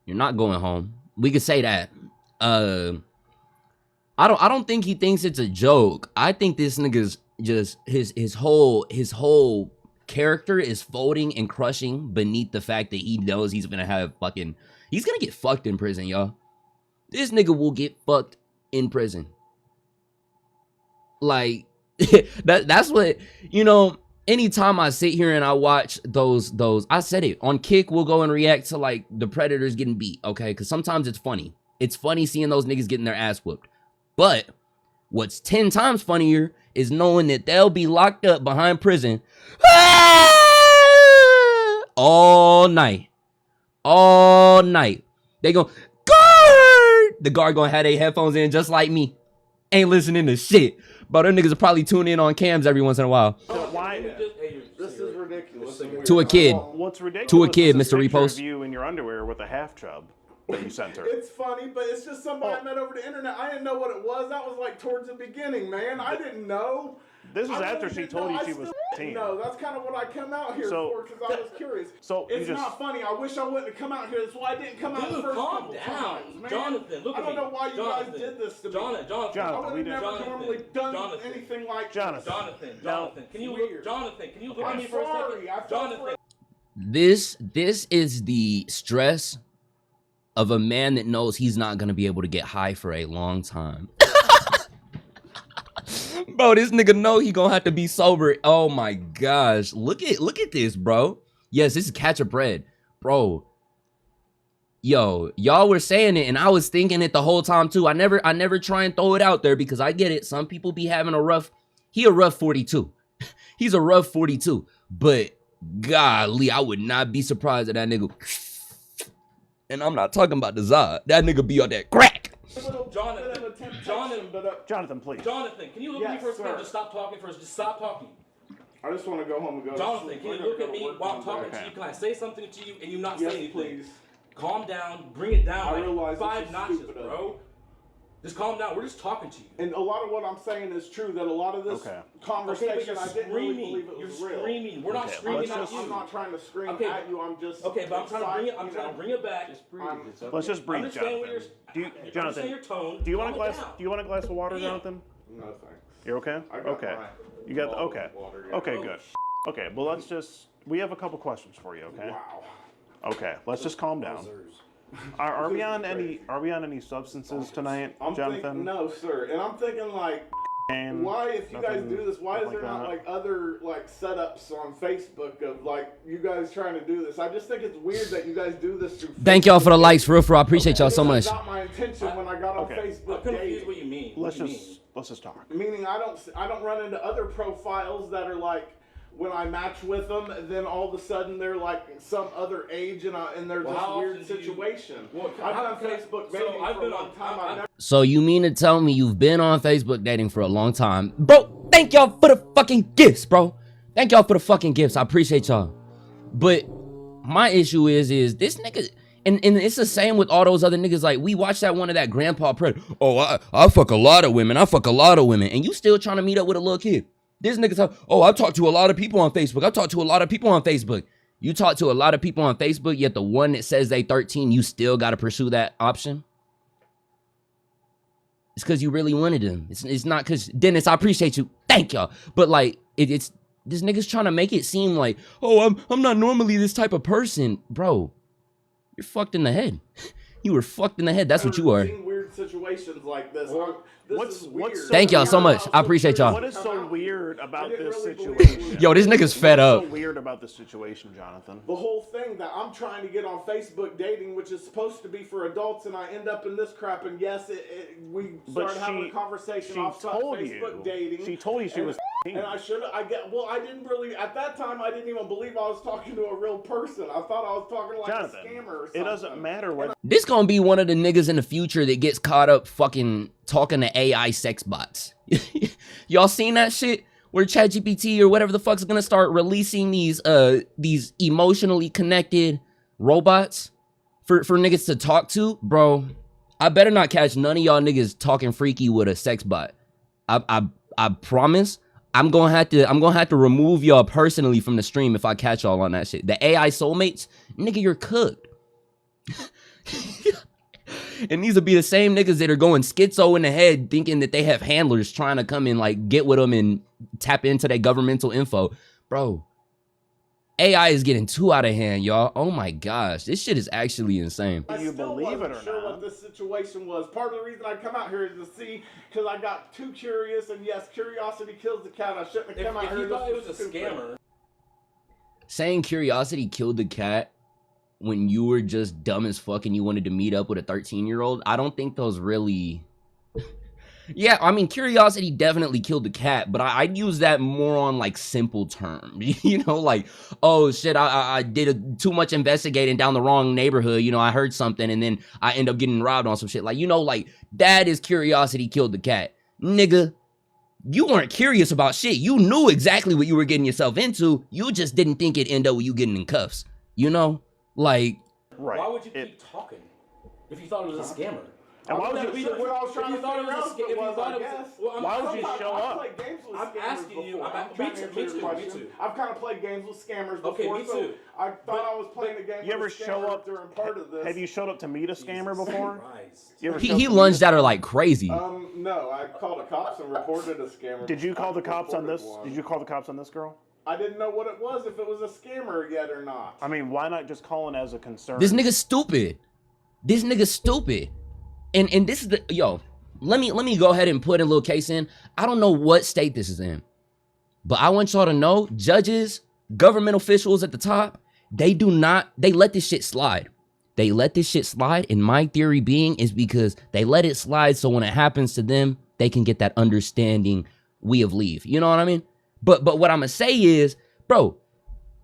[SPEAKER 1] You're not going home. We could say that. I'm I don't think he thinks it's a joke. I think this nigga's just his whole character is folding and crushing beneath the fact that he knows he's gonna get fucked in prison, y'all. This nigga will get fucked in prison. Like that's what, you know, anytime I sit here and I watch those I said it on Kick, we'll go and react to like the Predators getting beat, okay? Because sometimes it's funny. It's funny seeing those niggas getting their ass whooped. But what's 10 times funnier is knowing that they'll be locked up behind prison all night. All night. They go, guard! The guard gonna have their headphones in just like me. Ain't listening to shit. But them niggas will probably tune in on cams every once in a while.
[SPEAKER 3] Why?
[SPEAKER 4] This is ridiculous.
[SPEAKER 1] To a kid.
[SPEAKER 3] What's ridiculous?
[SPEAKER 1] To a kid,
[SPEAKER 3] is a
[SPEAKER 1] Mr.
[SPEAKER 3] picture
[SPEAKER 1] Repost.
[SPEAKER 3] of you in your underwear with a half chub that you sent her.
[SPEAKER 4] It's funny, but it's just somebody I met over the internet. I didn't know what it was. That was like towards the beginning, man. I didn't know.
[SPEAKER 3] This is
[SPEAKER 4] I
[SPEAKER 3] after
[SPEAKER 4] really
[SPEAKER 3] she
[SPEAKER 4] didn't
[SPEAKER 3] told
[SPEAKER 4] know.
[SPEAKER 3] you she
[SPEAKER 4] I
[SPEAKER 3] was
[SPEAKER 4] still
[SPEAKER 3] 15.
[SPEAKER 4] No, that's kind of what I come out here for because I was curious.
[SPEAKER 3] So you
[SPEAKER 4] it's
[SPEAKER 3] just-
[SPEAKER 4] not funny. I wish I wouldn't have come out here. That's why I didn't come out the
[SPEAKER 6] Dude,
[SPEAKER 4] first
[SPEAKER 6] calm
[SPEAKER 4] couple
[SPEAKER 6] down.
[SPEAKER 4] times, man.
[SPEAKER 6] Jonathan, look
[SPEAKER 4] I
[SPEAKER 6] at
[SPEAKER 4] don't
[SPEAKER 6] me.
[SPEAKER 4] know why you
[SPEAKER 6] Jonathan.
[SPEAKER 4] guys did this to me.
[SPEAKER 6] Jonathan,
[SPEAKER 4] I
[SPEAKER 3] Jonathan,
[SPEAKER 4] would have never
[SPEAKER 6] Jonathan,
[SPEAKER 4] normally done
[SPEAKER 6] Jonathan.
[SPEAKER 4] anything like
[SPEAKER 3] Jonathan.
[SPEAKER 6] Jonathan, can you
[SPEAKER 4] weird.
[SPEAKER 6] Jonathan, can you look at
[SPEAKER 4] I'm
[SPEAKER 6] me for a
[SPEAKER 4] sorry. I
[SPEAKER 6] second?
[SPEAKER 4] felt
[SPEAKER 6] Jonathan.
[SPEAKER 1] This is the stress of a man that knows he's not gonna be able to get high for a long time. Bro, this nigga know he gonna have to be sober. Oh my gosh. Look at this, bro. Yes, this is catch a bread. Bro. Yo, y'all were saying it and I was thinking it the whole time too. I never try and throw it out there because I get it. Some people be having a rough 42. He's a rough 42. But golly, I would not be surprised at that nigga. And I'm not talking about the Zod. That nigga be on that crack.
[SPEAKER 3] Jonathan, please.
[SPEAKER 6] Jonathan, can you look at me
[SPEAKER 4] Yes,
[SPEAKER 6] for a second?
[SPEAKER 4] sir.
[SPEAKER 6] Just stop talking first. Just stop talking.
[SPEAKER 4] I just want to go home and go.
[SPEAKER 6] Jonathan,
[SPEAKER 4] to sleep.
[SPEAKER 6] can you
[SPEAKER 4] I gotta
[SPEAKER 6] look
[SPEAKER 4] go
[SPEAKER 6] at
[SPEAKER 4] to
[SPEAKER 6] me
[SPEAKER 4] work
[SPEAKER 6] while I'm
[SPEAKER 4] in the
[SPEAKER 6] talking
[SPEAKER 4] day.
[SPEAKER 6] to you? Can I say something to you and you not
[SPEAKER 4] Yes,
[SPEAKER 6] say anything?
[SPEAKER 4] please.
[SPEAKER 6] Calm down. Bring it down
[SPEAKER 4] I
[SPEAKER 6] like
[SPEAKER 4] realize this
[SPEAKER 6] 5
[SPEAKER 4] is
[SPEAKER 6] notches,
[SPEAKER 4] stupid of
[SPEAKER 6] bro.
[SPEAKER 4] me.
[SPEAKER 6] Just calm down. We're just talking to you.
[SPEAKER 4] And a lot of what I'm saying is true. That a lot of this
[SPEAKER 3] Okay.
[SPEAKER 4] conversation,
[SPEAKER 6] but
[SPEAKER 4] I didn't really
[SPEAKER 6] screaming.
[SPEAKER 4] believe it
[SPEAKER 6] You're
[SPEAKER 4] was real.
[SPEAKER 6] screaming. We're not
[SPEAKER 3] Okay,
[SPEAKER 6] screaming
[SPEAKER 3] let's
[SPEAKER 6] at
[SPEAKER 3] just-
[SPEAKER 6] you.
[SPEAKER 4] I'm not trying to scream
[SPEAKER 6] Okay,
[SPEAKER 4] at you. I'm just
[SPEAKER 6] Okay, but I'm trying to bring it. I'm
[SPEAKER 4] you
[SPEAKER 6] trying
[SPEAKER 4] know.
[SPEAKER 6] to bring it back.
[SPEAKER 3] Let's just breathe,
[SPEAKER 6] Understand what
[SPEAKER 3] Jonathan.
[SPEAKER 6] you're.
[SPEAKER 3] Jonathan,
[SPEAKER 6] Understand your tone.
[SPEAKER 3] do you want a
[SPEAKER 6] Calm it
[SPEAKER 3] glass?
[SPEAKER 6] down.
[SPEAKER 3] Do you want a glass of water,
[SPEAKER 6] Yeah.
[SPEAKER 3] Jonathan?
[SPEAKER 4] No thanks.
[SPEAKER 3] You're okay?
[SPEAKER 4] I got
[SPEAKER 3] Okay.
[SPEAKER 4] my
[SPEAKER 3] You got
[SPEAKER 4] bottle
[SPEAKER 3] okay.
[SPEAKER 4] of water, yeah.
[SPEAKER 3] Okay, good. Okay, well let's just. We have a couple questions for you. Okay.
[SPEAKER 4] Wow.
[SPEAKER 3] Okay, let's just calm down. Are we on any? Are we on any substances tonight,
[SPEAKER 4] I'm
[SPEAKER 3] Jonathan?
[SPEAKER 4] thinking, no, sir. And I'm thinking like,
[SPEAKER 3] And
[SPEAKER 4] why, if you guys
[SPEAKER 3] nothing
[SPEAKER 4] do this, why is
[SPEAKER 3] like
[SPEAKER 4] there not
[SPEAKER 3] that?
[SPEAKER 4] like other like setups on Facebook of like you guys trying to do this? I just think it's weird that you guys do this through.
[SPEAKER 1] Thank y'all for the
[SPEAKER 4] Facebook.
[SPEAKER 1] likes, for real. I appreciate y'all so much.
[SPEAKER 4] That's not my intention when I got on
[SPEAKER 3] Okay.
[SPEAKER 6] I'm
[SPEAKER 4] Facebook
[SPEAKER 6] confused
[SPEAKER 4] dating.
[SPEAKER 6] what you mean.
[SPEAKER 3] Let's
[SPEAKER 6] What do you
[SPEAKER 3] just talk.
[SPEAKER 4] Meaning I don't run into other profiles that are like when I match with them, then all of a sudden they're like some other age and there's
[SPEAKER 6] Well,
[SPEAKER 4] this
[SPEAKER 6] how
[SPEAKER 4] weird
[SPEAKER 6] often do you-
[SPEAKER 4] situation.
[SPEAKER 6] Well,
[SPEAKER 4] I've
[SPEAKER 6] how-
[SPEAKER 4] done Facebook
[SPEAKER 6] so
[SPEAKER 4] dating
[SPEAKER 6] I've
[SPEAKER 4] for
[SPEAKER 6] been
[SPEAKER 4] a long
[SPEAKER 6] on-
[SPEAKER 4] time. I've never
[SPEAKER 1] So you mean to tell me you've been on Facebook dating for a long time? Bro, thank y'all for the fucking gifts, bro. Thank y'all for the fucking gifts. I appreciate y'all. But my issue is this nigga, and it's the same with all those other niggas. Like, we watched that one of that grandpa pred. Oh, I fuck a lot of women. I fuck a lot of women. And you still trying to meet up with a little kid. This nigga talk, oh, I talked to a lot of people on Facebook. I talked to a lot of people on Facebook. You talk to a lot of people on Facebook, yet the one that says they 13, you still got to pursue that option? It's because you really wanted them. It's not because, Dennis, I appreciate you. Thank y'all. But like, it's this nigga's trying to make it seem like, oh, I'm not normally this type of person. Bro, you're fucked in the head. You were fucked in the head. That's what you are.
[SPEAKER 4] seen weird situations like this.
[SPEAKER 3] what's-
[SPEAKER 4] Is
[SPEAKER 3] what's
[SPEAKER 4] weird.
[SPEAKER 3] so Thank
[SPEAKER 1] y'all so much. I appreciate y'all.
[SPEAKER 3] What is so weird about
[SPEAKER 4] didn't
[SPEAKER 3] this
[SPEAKER 4] really believe
[SPEAKER 3] situation?
[SPEAKER 1] Yo, this nigga's fed up.
[SPEAKER 3] What's so weird about this situation, Jonathan?
[SPEAKER 4] The whole thing that I'm trying to get on Facebook dating, which is supposed to be for adults, and I end up in this crap. And yes, we
[SPEAKER 3] But
[SPEAKER 4] started having a conversation
[SPEAKER 3] she
[SPEAKER 4] off
[SPEAKER 3] told
[SPEAKER 4] Facebook
[SPEAKER 3] you.
[SPEAKER 4] dating.
[SPEAKER 3] She told you she
[SPEAKER 4] and-
[SPEAKER 3] was.
[SPEAKER 4] And I should have. I didn't really. At that time, I didn't even believe I was talking to a real person. I thought I was talking to like
[SPEAKER 3] Jonathan,
[SPEAKER 4] a scammer or something.
[SPEAKER 3] it doesn't matter what.
[SPEAKER 1] This gonna be one of the niggas in the future that gets caught up fucking talking to AI sex bots. Y'all seen that shit? Where ChatGPT or whatever the fuck's gonna start releasing these emotionally connected robots for niggas to talk to? Bro, I better not catch none of y'all niggas talking freaky with a sex bot. I promise. I'm gonna have to remove y'all personally from the stream if I catch y'all on that shit. The AI soulmates, nigga, you're cooked. And these would be the same niggas that are going schizo in the head thinking that they have handlers trying to come and like get with them and tap into their governmental info. Bro, AI is getting too out of hand, y'all. Oh my gosh, this shit is actually insane.
[SPEAKER 4] I
[SPEAKER 3] You
[SPEAKER 4] still
[SPEAKER 3] believe it
[SPEAKER 4] wasn't
[SPEAKER 3] or
[SPEAKER 4] sure
[SPEAKER 3] not.
[SPEAKER 4] what this situation was. Part of the reason I come out here is to see, because I got too curious, and yes, curiosity kills the cat. I shouldn't have come out
[SPEAKER 6] If
[SPEAKER 4] here.
[SPEAKER 6] you thought
[SPEAKER 4] This
[SPEAKER 6] it was a
[SPEAKER 4] stupid.
[SPEAKER 6] scammer,
[SPEAKER 1] Saying curiosity killed the cat when you were just dumb as fuck and you wanted to meet up with a 13-year-old, I don't think those really... Yeah, I mean, curiosity definitely killed the cat, but I'd use that more on, like, simple terms. You know, like, oh, shit, I did too much investigating down the wrong neighborhood. You know, I heard something, and then I end up getting robbed on some shit. Like, you know, like, that is curiosity killed the cat. Nigga, you weren't curious about shit. You knew exactly what you were getting yourself into. You just didn't think it'd end up with you getting in cuffs. You know? Like...
[SPEAKER 3] Right.
[SPEAKER 6] why would you keep talking if you thought it was a scammer?
[SPEAKER 3] And why would you?
[SPEAKER 4] What I was trying to figure out
[SPEAKER 6] if you thought it was, well,
[SPEAKER 3] Why would you show up?
[SPEAKER 4] I've played games with
[SPEAKER 6] I'm
[SPEAKER 4] scammers
[SPEAKER 6] asking you.
[SPEAKER 4] before.
[SPEAKER 6] I'm
[SPEAKER 4] I'm trying to answer your
[SPEAKER 6] me
[SPEAKER 4] question.
[SPEAKER 6] too.
[SPEAKER 4] I've kind of played games with scammers before.
[SPEAKER 6] Okay, me
[SPEAKER 4] so
[SPEAKER 6] too.
[SPEAKER 4] I thought I was playing a game
[SPEAKER 3] You ever
[SPEAKER 4] with a
[SPEAKER 3] show
[SPEAKER 4] scammer
[SPEAKER 3] up?
[SPEAKER 4] during part of this.
[SPEAKER 3] Have you showed up to meet a scammer before?
[SPEAKER 6] Christ.
[SPEAKER 3] You ever
[SPEAKER 1] He
[SPEAKER 3] showed up to meet
[SPEAKER 1] lunged
[SPEAKER 3] a-
[SPEAKER 1] at her like crazy.
[SPEAKER 4] No, I called the cops and reported a scammer.
[SPEAKER 3] Did you call the cops on this?
[SPEAKER 4] Reported one.
[SPEAKER 3] Did you call the cops on this girl?
[SPEAKER 4] I didn't know what it was, if it was a scammer yet or not.
[SPEAKER 3] I mean, why not just call it as a concern?
[SPEAKER 1] This nigga's stupid. This nigga's stupid. And this is the... Yo, let me go ahead and put a little case in. I don't know what state this is in, but I want y'all to know, judges, government officials at the top, they let this shit slide. They let this shit slide, and my theory being is because they let it slide so when it happens to them, they can get that understanding we of leave. You know what I mean? But what I'm gonna say is, bro,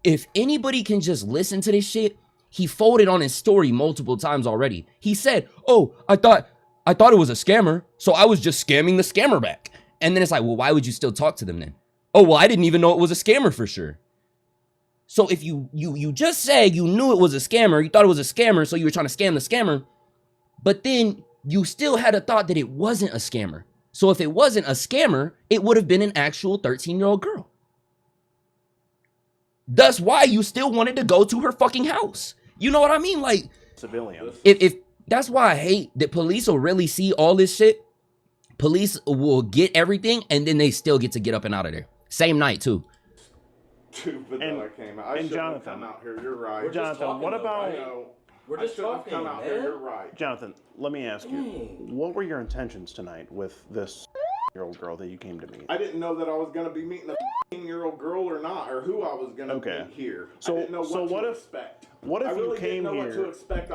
[SPEAKER 1] if anybody can just listen to this shit, he folded on his story multiple times already. He said, oh, I thought it was a scammer, so I was just scamming the scammer back. And then it's like, well, why would you still talk to them then? Oh, well, I didn't even know it was a scammer for sure. So if you just said you knew it was a scammer, you thought it was a scammer, so you were trying to scam the scammer, but then you still had a thought that it wasn't a scammer. So if it wasn't a scammer, it would have been an actual 13-year-old girl. That's why you still wanted to go to her fucking house. You know what I mean? Like,
[SPEAKER 3] Civilian.
[SPEAKER 1] if that's why I hate that police will really see all this shit. Police will get everything, and then they still get to get up and out of there. Same night, too.
[SPEAKER 4] Stupid
[SPEAKER 3] And-
[SPEAKER 4] that I came out. I
[SPEAKER 3] and
[SPEAKER 4] shouldn't have
[SPEAKER 3] Jonathan.
[SPEAKER 4] come out here. You're right.
[SPEAKER 6] We're just
[SPEAKER 3] Jonathan,
[SPEAKER 6] talking,
[SPEAKER 3] what
[SPEAKER 6] though,
[SPEAKER 3] about-
[SPEAKER 4] I
[SPEAKER 6] right?
[SPEAKER 4] know.
[SPEAKER 6] We're
[SPEAKER 4] I
[SPEAKER 6] just
[SPEAKER 4] shouldn't have
[SPEAKER 6] talking,
[SPEAKER 4] come out here.
[SPEAKER 6] man.
[SPEAKER 4] You're right.
[SPEAKER 3] Jonathan, let me ask you,
[SPEAKER 6] Dang.
[SPEAKER 3] what were your intentions tonight with this year-old girl that you came to meet?
[SPEAKER 4] I didn't know that I was going to be meeting a 15-year-old girl or not, or who I was going to
[SPEAKER 3] Okay.
[SPEAKER 4] meet here.
[SPEAKER 3] So-
[SPEAKER 4] I didn't know
[SPEAKER 3] so
[SPEAKER 4] what
[SPEAKER 3] what
[SPEAKER 4] to
[SPEAKER 3] if-
[SPEAKER 4] expect.
[SPEAKER 3] what if
[SPEAKER 4] I
[SPEAKER 3] you
[SPEAKER 4] really
[SPEAKER 3] came
[SPEAKER 4] didn't know what
[SPEAKER 3] here-
[SPEAKER 4] to expect.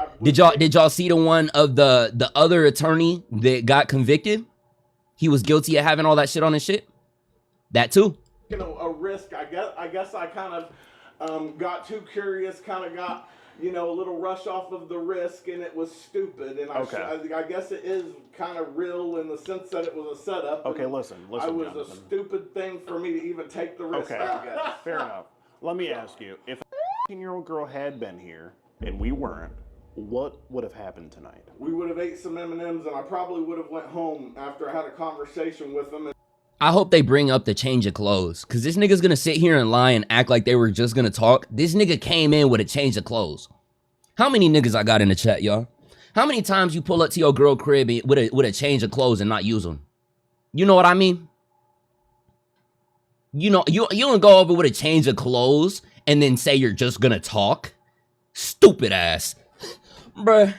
[SPEAKER 1] Did y'all see the one of the other attorney that got convicted? He was guilty of having all that shit on his shit. That too.
[SPEAKER 4] A risk? I guess I kind of got too curious. Kind of got a little rush off of the risk, and it was stupid. And I guess it is kind of real in the sense that it was a setup.
[SPEAKER 3] Okay,
[SPEAKER 4] and
[SPEAKER 3] listen,
[SPEAKER 4] I was
[SPEAKER 3] Jonathan.
[SPEAKER 4] a stupid thing for me to even take the risk.
[SPEAKER 3] Okay,
[SPEAKER 4] I guess.
[SPEAKER 3] fair enough. Let me ask you, if a 15-year-old girl had been here and we weren't, what would have happened tonight?
[SPEAKER 4] We would have ate some M&Ms, and I probably would have went home after I had a conversation with them.
[SPEAKER 1] I hope they bring up the change of clothes, because this nigga's gonna sit here and lie and act like they were just gonna talk. This nigga came in with a change of clothes. How many niggas I got in the chat, y'all? How many times you pull up to your girl crib with a change of clothes and not use them? You know what I mean? You don't go over with a change of clothes and then say you're just gonna talk. Stupid ass. Bruh.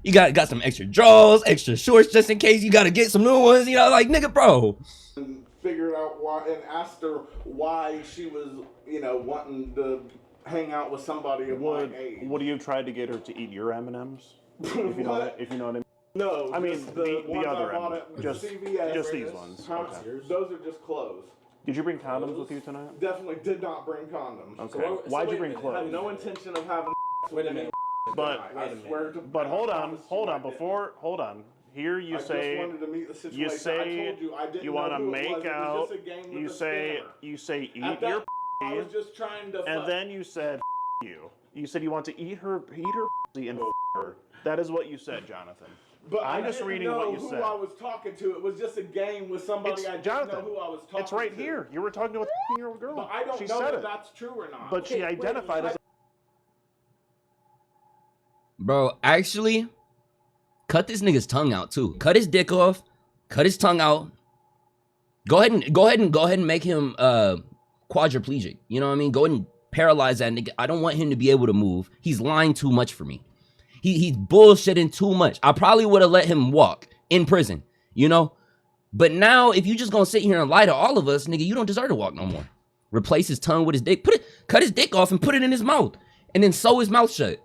[SPEAKER 1] You got some extra drawers, extra shorts just in case you gotta get some new ones. You know, like, nigga, bro.
[SPEAKER 4] And figured out why, and asked her why she was, wanting to hang out with somebody of my age.
[SPEAKER 3] Would you have tried to get her to eat your M&Ms? If you know
[SPEAKER 4] What?
[SPEAKER 3] if you know what I mean.
[SPEAKER 4] No,
[SPEAKER 3] I mean,
[SPEAKER 4] just
[SPEAKER 3] the
[SPEAKER 4] ones
[SPEAKER 3] other
[SPEAKER 4] I bought
[SPEAKER 3] end.
[SPEAKER 4] at
[SPEAKER 3] Just
[SPEAKER 4] CVS.
[SPEAKER 3] these ones.
[SPEAKER 4] Huh?
[SPEAKER 3] Okay.
[SPEAKER 4] Those are just clothes.
[SPEAKER 3] Did you bring condoms with you tonight?
[SPEAKER 4] Definitely did not bring condoms.
[SPEAKER 3] Okay.
[SPEAKER 6] So
[SPEAKER 3] Why'd you
[SPEAKER 6] wait a
[SPEAKER 3] bring
[SPEAKER 6] minute.
[SPEAKER 3] clothes?
[SPEAKER 4] I had no intention of having
[SPEAKER 6] Wait a minute.
[SPEAKER 3] But
[SPEAKER 4] I swear to
[SPEAKER 3] but hold on. Hold on. Here you
[SPEAKER 4] I just
[SPEAKER 3] say
[SPEAKER 4] wanted to meet the situation.
[SPEAKER 3] you say
[SPEAKER 4] I told you I didn't
[SPEAKER 3] you
[SPEAKER 4] know
[SPEAKER 3] want to
[SPEAKER 4] who it
[SPEAKER 3] make
[SPEAKER 4] was. It was
[SPEAKER 3] out.
[SPEAKER 4] just a game with
[SPEAKER 3] You
[SPEAKER 4] a
[SPEAKER 3] say
[SPEAKER 4] scammer.
[SPEAKER 3] eat
[SPEAKER 4] At
[SPEAKER 3] your
[SPEAKER 4] that, I was just trying to
[SPEAKER 3] and
[SPEAKER 4] fuck.
[SPEAKER 3] then you said you. You said you want to eat her and her. That is what you said, Jonathan.
[SPEAKER 4] But
[SPEAKER 3] I'm
[SPEAKER 4] I
[SPEAKER 3] just
[SPEAKER 4] didn't
[SPEAKER 3] reading
[SPEAKER 4] know
[SPEAKER 3] what you
[SPEAKER 4] who
[SPEAKER 3] said.
[SPEAKER 4] I was talking to. It was just a game with somebody
[SPEAKER 3] It's
[SPEAKER 4] I didn't
[SPEAKER 3] Jonathan.
[SPEAKER 4] know who I was talking to.
[SPEAKER 3] It's right here. You were talking to a 15-year-old girl.
[SPEAKER 4] But I don't
[SPEAKER 3] she
[SPEAKER 4] know
[SPEAKER 3] said
[SPEAKER 4] if
[SPEAKER 3] it.
[SPEAKER 4] that's true or not.
[SPEAKER 3] But she
[SPEAKER 6] Okay, wait a minute.
[SPEAKER 3] identified as.
[SPEAKER 1] Bro, actually, cut this nigga's tongue out too. Cut his dick off. Cut his tongue out. Go ahead and make him quadriplegic. You know what I mean? Go ahead and paralyze that nigga. I don't want him to be able to move. He's lying too much for me. He's bullshitting too much. I probably would have let him walk in prison, you know? But now, if you just gonna sit here and lie to all of us, nigga, you don't deserve to walk no more. Replace his tongue with his dick. Cut his dick off and put it in his mouth. And then sew his mouth shut.